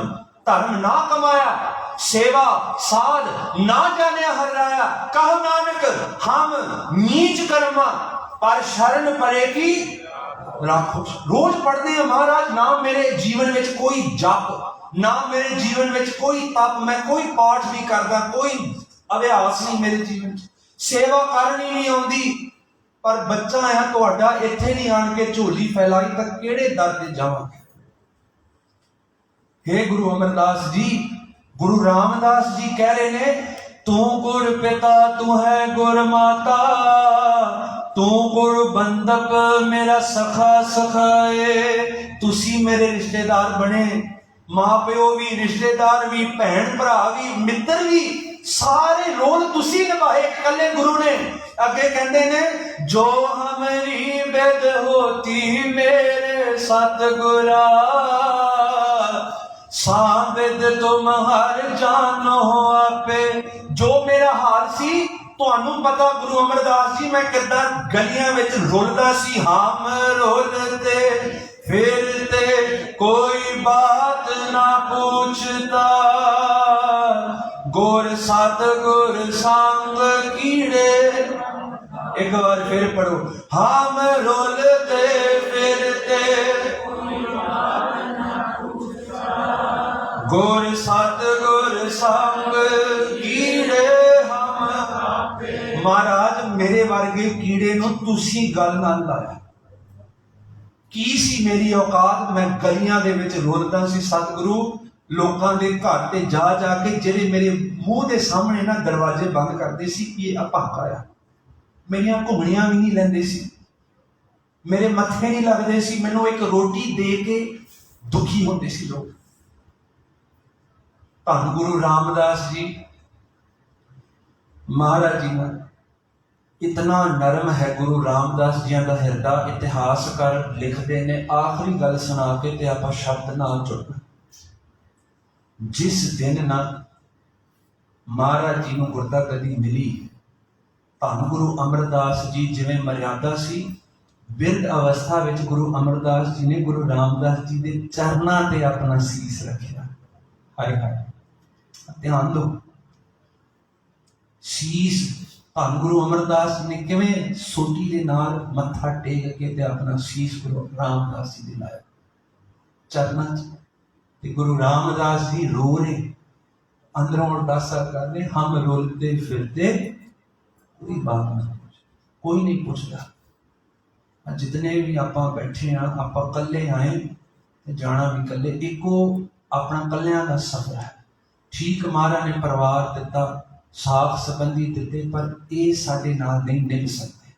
धर्म ना कमाया, सेवा साध ना जाने हराया। कह नानक हम नीच कर्मा, पर शरण परे की राखो। रोज पढ़ते हैं महाराज, ना मेरे जीवन में कोई जप, ना मेरे जीवन में कोई तप, मैं कोई पाठ नहीं करता, कोई अभ्यास नहीं मेरे जीवन, सेवा करनी नहीं आती। पर बच्चा है तुहाडा, इत्थे नहीं आन के झोली फैलाई तो किहड़े दर ते जावांगे? हे गुरु अमरदास जी, गुरु रामदास जी कह रहे ने तू गुर पिता तू है गुर माता, तू गुर बंदप मेरा सखा सखाए। तुसी मेरे रिश्तेदार बने, मां प्यो भी, रिश्तेदार भी, भैन भरा भी, मित्र भी, सारे रोल तुसी निभाए कले गुरु ने। अगे कहते ने जो हमारी बेद होती मेरे सतगुरा, साबिद तुम हर जानो आपे। जो मेरा हाल सी ਤੁਹਾਨੂੰ पता गुरु अमरदास जी मैं किद्दां गलियां विच रुलदा सी। हम रुलते फिरते कोई बात ना पूछता, गुर सतगुर संग कीड़े। एक बार फिर पढ़ो, हम रुलते फिरते गुर सतगुर संग कीड़े। महाराज मेरे वर्गे कीड़े नूं तुसी गल नाल लाया, की सी मेरी औकात? मैं गलियां दे विच रुलदा सी सतगुरु, लोकां दे घर ते जा जाके जेड़े मेरे मूँह दे सामने ना दरवाजे बंद करते सी, ये अभागा आ। मेरियां घुमड़ियां भी नहीं लैंदे सी, मेरे मत्थे नहीं लगदे सी, मैनूं एक रोटी दे के दुखी होंदे सी लोग। धन गुरु रामदास जी महाराज जी ने इतना नरम है गुरु रामदास जी का हिरदा। इतिहासकार लिखते ने आखिरी गल सुना के ते आपां शब्द नाल जुड़ना। जिस दिन ना महाराज जी को गुरता गद्दी मिली, धन गुरु अमरदास जी जिवें मर्यादा सी, बिरध अवस्था विच गुरु अमरदास जी ने गुरु रामदास जी के चरणों ते अपना सीस रखिया। हाय हाय, ध्यान दो, शीस धन गुरु अमरदास ने किवें सोटी दे नाल मत्था टेक के ते अपना शीस गुरु रामदास जी दे लाया चरनां च। ते गुरु रामदास जी रो रहे, अंदरों अरदासा कर रहे, हम रोलते फिरते कोई बात नहीं, कोई नहीं पूछता। जितने भी आपां बैठे हैं, आपां कल्ले आए ते जाना भी कल्ले, इको अपना कल्लियां दा सफर है। ठीक महाराज ने परिवार दिता, साख संबंधी दिते, पर ये साडे नाल नहीं निभ सकते,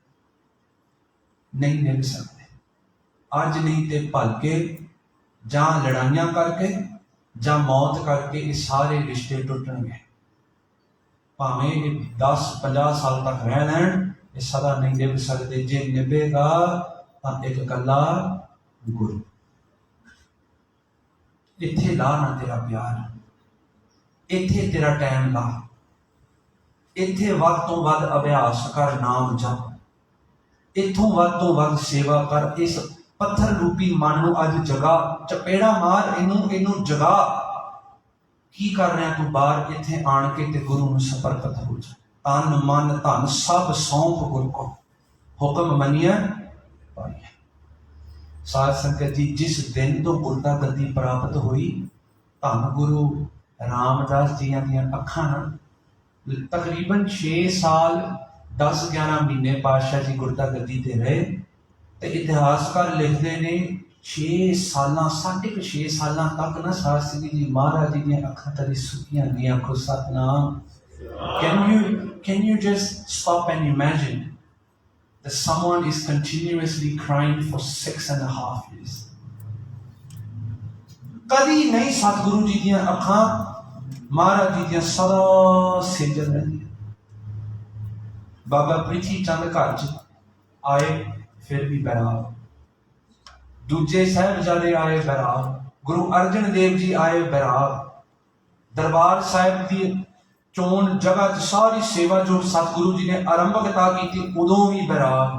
नहीं निभ सकते। अज नहीं तो भलके जां लड़ाइयां करके जां मौत करके ये सारे रिश्ते टुटणगे। भावें 10-50 साल तक रह लैण, ये सदा नहीं निभ सकते। जे निभेगा तो एक कला गुरु। इत्थे ला ना तेरा प्यार, इत्थे तेरा टाइम ला, इत्थे वध तो वध अभ्यास कर नाम जप, इत्थों वध तो वध सेवा कर। इस पत्थर रूपी मन नूं अज जगा, चपेड़ा मार, इनू जगा। की कर रहा तू बाहर? इत्थे आण के ते गुरु नूं समर्पित हो जा। तन मन धन सब सौंप गुरु को, हुक्म मनिया पाइया। साध संगत जी, जिस दिन तो गुरता गद्दी प्राप्त हुई, धन गुरु रामदास जी दीआं अखां नाल तकरीबन 6 साल 10-11 महीने पातशाह जी गुरता गद्दी ते रहे। तो इतिहासकार लिखते ने 6 साल 6.5 साल तक ना साध संगत जी महाराज जी दी अखां कदी सुखियां नहीं। आखो Satnam. Can you just stop and imagine that someone is continuously crying for 6.5 years? कदी नहीं सतगुरु जी दी अखां महाराज जी दी सदा सिंजल रही। बाबा प्रीति चंद घर च आए, फिर भी बैराग। दूजे साहिबजादे आए बैराग, गुरु अर्जन देव जी आए बैराग। दरबार साहिब की चोन जगह सारी सेवा जो सतगुरु जी ने आरंभकता की थी, उदों भी बैराग।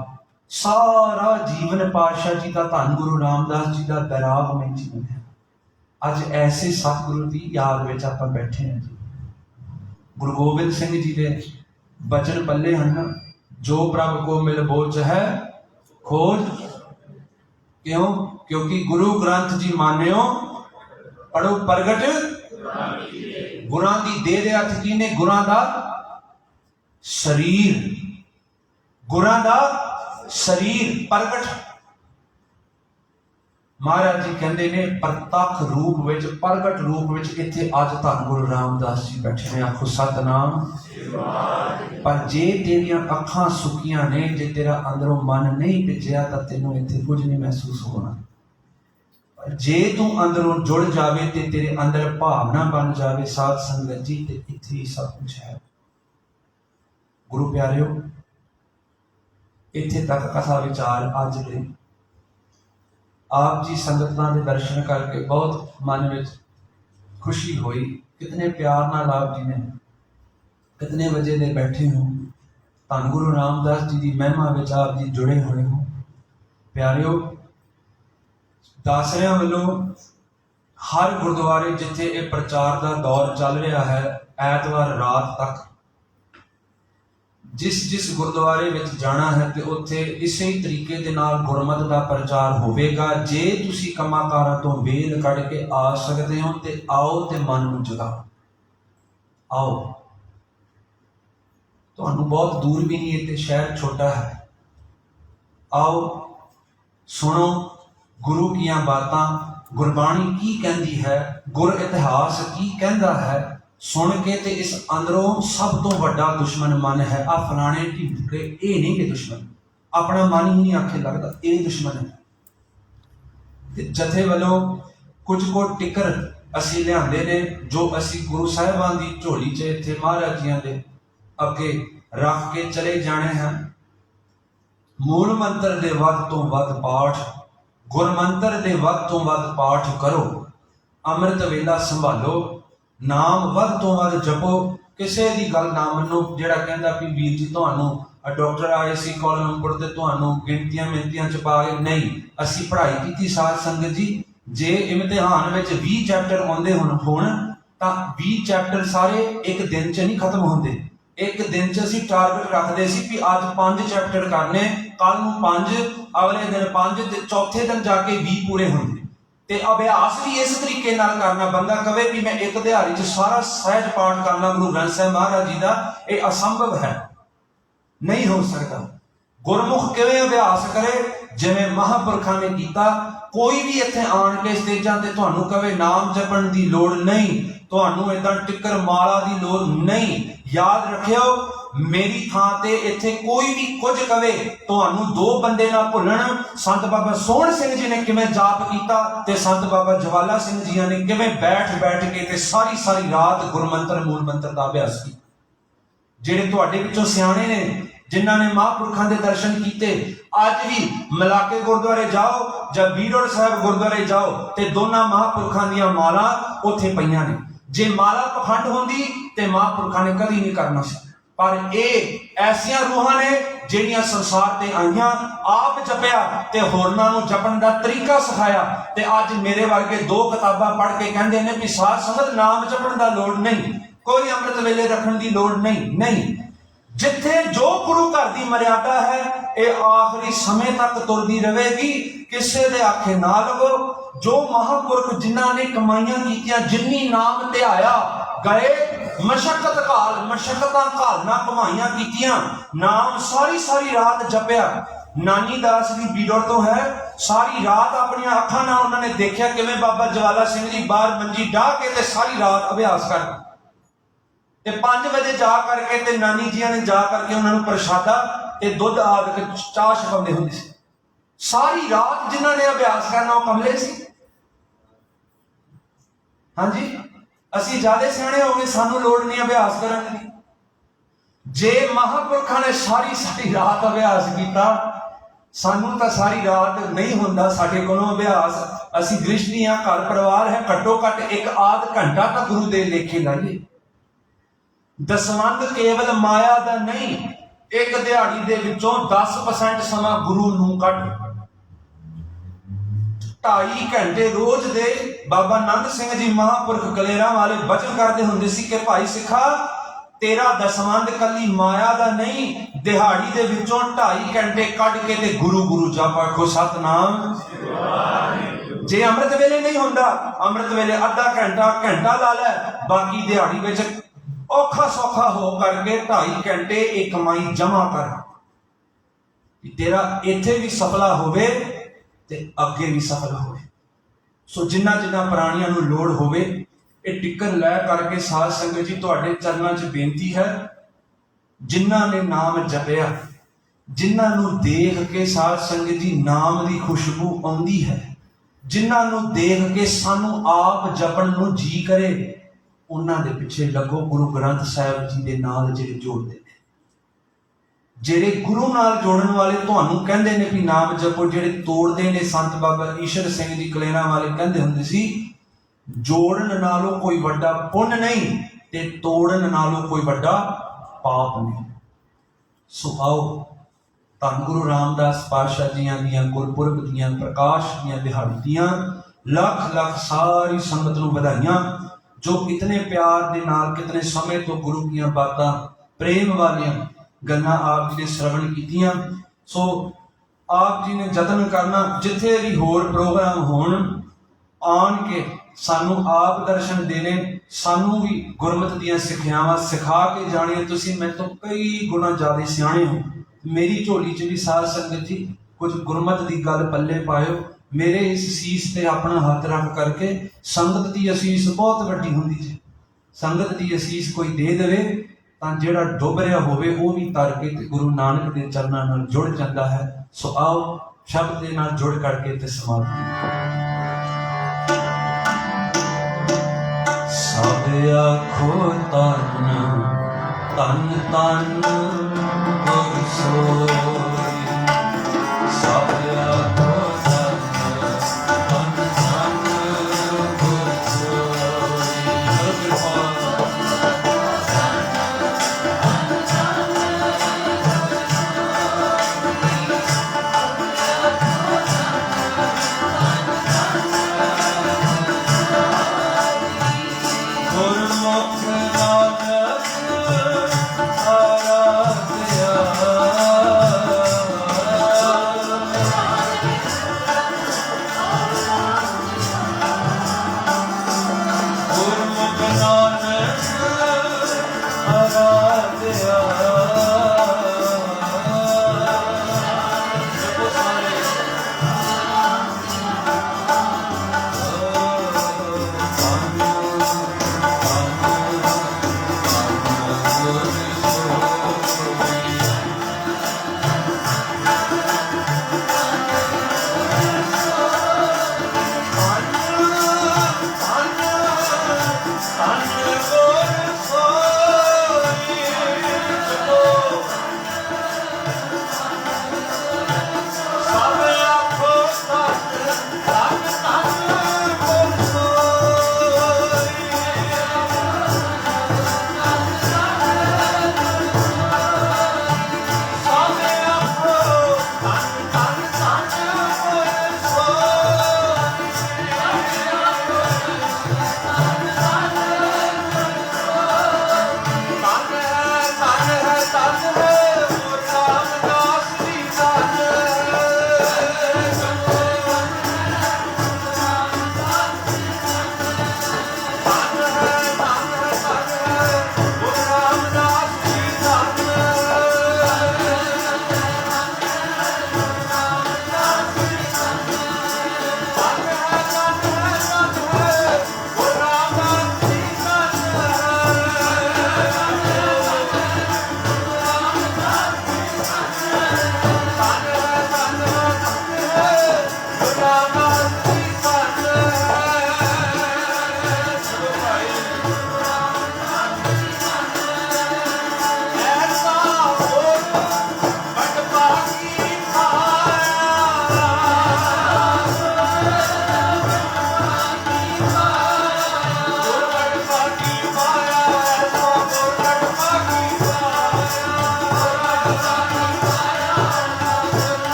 सारा जीवन पातशाह जी का, धन गुरु रामदास जी का बैराग में जीवन है। अज ऐसे सतगुरु की याद में आप बैठे हैं जी। गुरु गोबिंद सिंह जी के बचन पल्ले हैं, जो प्रभ को मिल बोच है खोज। क्यों? क्योंकि गुरु ग्रंथ जी मान्यो पढ़ो प्रगट गुरां दी दे दे अर्थ की ने? गुरां दा शरीर, गुरां दा शरीर प्रगट। महाराज जी कहते ने प्रतख रूप विच प्रगट रूप विच इत्थे अज धन गुरु रामदास जी बैठे ने। आखो सतनाम। पर जे तेरियां अखां सुखियां ने, जे तेरा अंदरों मन नहीं भिजया तां तैनूं इत्थे कुछ नहीं महसूस होना। पर जे तू अंदरों जुड़ जावे ते तेरे अंदर भावना बन जावे साध संगत जी, ते इत्थे ही सब कुछ है। गुरु प्यारिओ, इत्थे तक कथा विचार अज लई आप जी संगतां दे दर्शन करके बहुत मन में खुशी हुई। कितने प्यार नाल आप जी ने कितने बजे दे बैठे हो, धन गुरु रामदास जी की महिमा में आप जी जुड़े हुए हो। प्यारिओ, दासरियां वालों हर गुरुद्वारे जिथे ये प्रचार का दौर चल रहा है, ऐतवार रात तक जिस जिस गुरुद्वारे में जाना है तो उत्थे इसे तरीके दे नाल गुरमत का प्रचार होवेगा। जे तुसी कमाकारां तो वेल कढ़ के आ सकते हो तो आओ, तो मन नूं जगाओ, आओ। तुहानूं बहुत दूर भी नहीं है, शहर छोटा है। आओ, सुनो गुरु कीयां बातां, गुरबाणी की कहती है, गुर इतिहास की कहता है। सुन के ते इस अंदरों सब तो वड्डा दुश्मन मन है। आ फलाने ढिंडे ये नहीं कि दुश्मन, अपना मन ही नहीं आखे लगता, ये दुश्मन है। जथे वालों कुछ को टिकर असी लियादे ने, जो असी गुरु साहिबान की झोली च इत्थे महाराज जियां दे अगे रख के चले जाने हैं। मूल मंत्र दे वध तो वध पाठ, गुरमंत्र दे वध तो वध पाठ करो, अमृत वेला संभालो, नाम वध तो वध जपो। किसी की गल ना मनो जिहड़ा कहंदा भी वीर जी तुहानूं डॉक्टर आए सी कोलमपुर ते तुहानूं गिनतियां मिनतियां च पा के, नहीं असी पढ़ाई की साध संगत जी। जे इम्तिहान में 20 चैप्टर आउंदे होण तां 20 चैप्टर सारे एक दिन च नहीं खत्म होंदे। एक दिन च असी टारगेट रखते सी भी अज 5 चैप्टर करने, कल नूं 5, अगले दिन 5 ते चौथे दिन जाके 20 पूरे होंदे। ते अभ्यास भी इस तरीके नाल करना। बंदा कहे भी मैं एक दिहाड़ी च सारा सहज पाठ करना गुरु ग्रंथ साहिब महाराज जी का, यह असंभव है, नहीं हो सकता। गुरमुख किवें अभ्यास करे जिवें महापुरखों ने किया। कोई भी इत्थे आण के स्टेजां ते तुहानूं कहे नाम जपण की लोड़ नहीं, तुहानूं इदां टिकर माला की लोड़ नहीं। याद रखियो, मेरी थां ते इत्थे कोई भी कुछ कहे तुहानूं 2 बंदे ना भुल्लण। संत बाबा सोहण सिंह जी ने किवें जाप कीता ते संत बाबा जवाला सिंह जी ने किवें बैठ के ते सारी सारी रात गुरमंत्र मूल मंत्र का अभ्यास किया। जिहड़े तुहाडे विचों सियाणे ने, जिन्हां ने महापुरखां दे दर्शन कीते, अज भी मलाके गुरुद्वारे जाओ जां बीरोड़ साहिब गुरुद्वारे जाओ ते दोनों महापुरखां दीयां माला उत्थे पईयां ने। जे माला पखंड होंदी ते महापुरखां ने कदी नहीं करना सी। पर ये ऐसियां रूहां ने जिहड़ियां संसार ते आईयां, आप जपया ते होरनां नूं जपण दा तरीका सिखाया। ते अज मेरे वर्गे 2 किताबां पढ़ के कहंदे ने भी साध संगत नाम जपण दा लोड़ नहीं, कोई अमृत वेले रखण दी लोड़ नहीं। जिथे जो गुरु घर की मर्यादा है, ये आखिरी समय तक तुरदी रहेगी। किसी दे आखे ना लगो। जो महापुरख जिन्हां ने कमाइयां कीतियां, जिन्नी नाम ध्याया गए, मशक्कत काल मशक्कतां घालना कमाइयां कीतियां, नाम सारी सारी रात जपया। नानी दास की बीड़ोड़ तो है, सारी रात अपनी अखां नाल उन्होंने देखा किवें बाबा जवाला सिंह जी बाहर मंजी डाह के ते सारी रात अभ्यास कर। 5 बजे जा करके ते नानी जी ने जा करके उन्होंने प्रशादा ते दुध आदि चाह छकाउंदे हुंदे सी। सारी रात जिन्होंने अभ्यास करना वो कमले सी। हाँ जी, असी ज्यादा सियाणे हो गए, सानू लोड़ नहीं अभ्यास करने की। जे महापुरखों ने सारी सारी रात अभ्यास किया, सानू तो सारी रात नहीं होंदा साडे कोलों अभ्यास। असी गृहस्थी हां, घर परिवार है, घट्टो घट 1 आध घंटा तो गुरु दे लेखे लाइए। दसवंध केवल माया दा नहीं, एक दिहाड़ी दे विचों 10% समा गुरु नूं कट। 2.5 घंटे रोज दे बाबा नंद सिंह जी महापुरख कलेरा वाले बचन करते हुंदे सी कि भाई सिखा, तेरा दसवंध कली माया दा नहीं, दिहाड़ी दे विचों 2.5 घंटे कट के ते गुरु गुरु जाप आखो सतनाम। जे अमृत वेले नहीं होंदा, अमृत वेले आधा घंटा ला लै, बाकी दिहाड़ी विच औखा सौखा हो करके 2.5 घंटे एक कमाई जमा कर। तेरा इत्थे भी सफला होवे ते अगे भी सफला होवे। सो जिन्ना जिन्ना प्राणियों को लोड़ होवे ये टिकन लै करके साध संगत जी तुहाडे चरणों च बेनती है, जिन्हां ने नाम जपिया, जिन्हां नूं देख के साध संगत जी नाम की खुशबू आउंदी है, जिन्हां नूं देख के सानू आप जपण नूं जी करे, उन्हां दे पिछे लगो। गुरु ग्रंथ साहिब जी दे नाल जिहड़े जोड़दे ने, ਜਿਹੜੇ गुरु नाल जोड़न वाले ਤੁਹਾਨੂੰ ਕਹਿੰਦੇ ਨੇ ਵੀ ਨਾਮ ਜਪੋ, ਜਿਹੜੇ ਤੋੜਦੇ ਨੇ ਸੰਤ ਬਾਬਾ ਈਸ਼ਰ ਸਿੰਘ ਜੀ ਕਲੇਰਾਂ ਵਾਲੇ ਕਹਿੰਦੇ ਹੁੰਦੇ ਸੀ ਜੋੜਨ ਨਾਲੋਂ ਕੋਈ ਵੱਡਾ ਪੁੰਨ ਨਹੀਂ ਤੇ ਤੋੜਨ ਨਾਲੋਂ ਕੋਈ ਵੱਡਾ ਪਾਪ ਨਹੀਂ। ਸੋ ਆਓ ਧੰਨ ਗੁਰੂ ਰਾਮਦਾਸ ਪਾਤਸ਼ਾਹ ਜੀਆਂ ਦੀਆਂ ਗੁਰਪੁਰਬ ਦੀਆਂ ਪ੍ਰਕਾਸ਼ ਦੀਆਂ ਦਿਹਾੜੀਆਂ ਲੱਖ ਲੱਖ ਸਾਰੀ ਸੰਗਤ ਨੂੰ ਵਧਾਈਆਂ, ਜੋ ਕਿਤਨੇ ਪਿਆਰ ਦੇ ਨਾਲ ਕਿਤਨੇ ਸਮੇਂ ਤੋਂ ਗੁਰੂ ਦੀਆਂ ਬਾਤਾਂ ਪ੍ਰੇਮ ਵਾਲੀਆਂ गल्लां आप जी ने श्रवण कीतियां। सो आप जी ने यतन करना जिथे भी होर प्रोग्राम होण आन के सानू आप दर्शन देने, सानू भी गुरमत दीयां सिक्ख्यावां सिखा के जाने। तुसीं मैं तो कई गुना ज़्यादा सियाणे हो, मेरी झोली च भी साध संगत जी कुछ गुरमत की गल पल्ले पायो। मेरे इस सीस ते अपना हथ रख करके संगत की असीस बहुत वड्डी हुंदी जी। संगत की असीस कोई दे देवे ਤਾਂ ਜਿਹੜਾ ਡੁੱਬ ਰਿਹਾ ਹੋਵੇ ਉਹ ਵੀ ਤਰ ਕੇ ਗੁਰੂ ਨਾਨਕ ਦੇ ਚਰਨਾਂ ਨਾਲ ਜੁੜ ਜਾਂਦਾ ਹੈ। ਸੋ ਆਓ ਸ਼ਬਦ ਦੇ ਨਾਲ ਜੁੜ ਕਰਕੇ ਤੇ ਸਮਾਪਤੀ। ਸਭ ਆਖੋ ਤਨ ਤਨ ਤਨ ਗੁਰ ਸੋਈ, ਸਭ ਆਖੋ ਤਨ ਤਨ ਤਨ ਗੁਰ ਸੋਈ।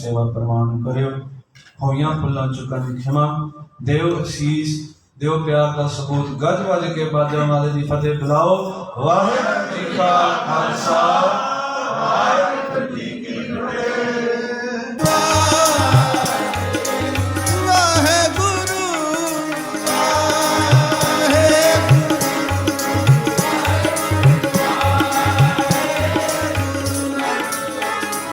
सेवा प्रवान करियो। होइयां भुल्लां चुकां दी क्षमा देव। असीस देव प्यार का सबूत गज वज के बादल वाले दी फतेह बुलाओ। वाहिगुरू जी का खालसा वाहिगुरू जी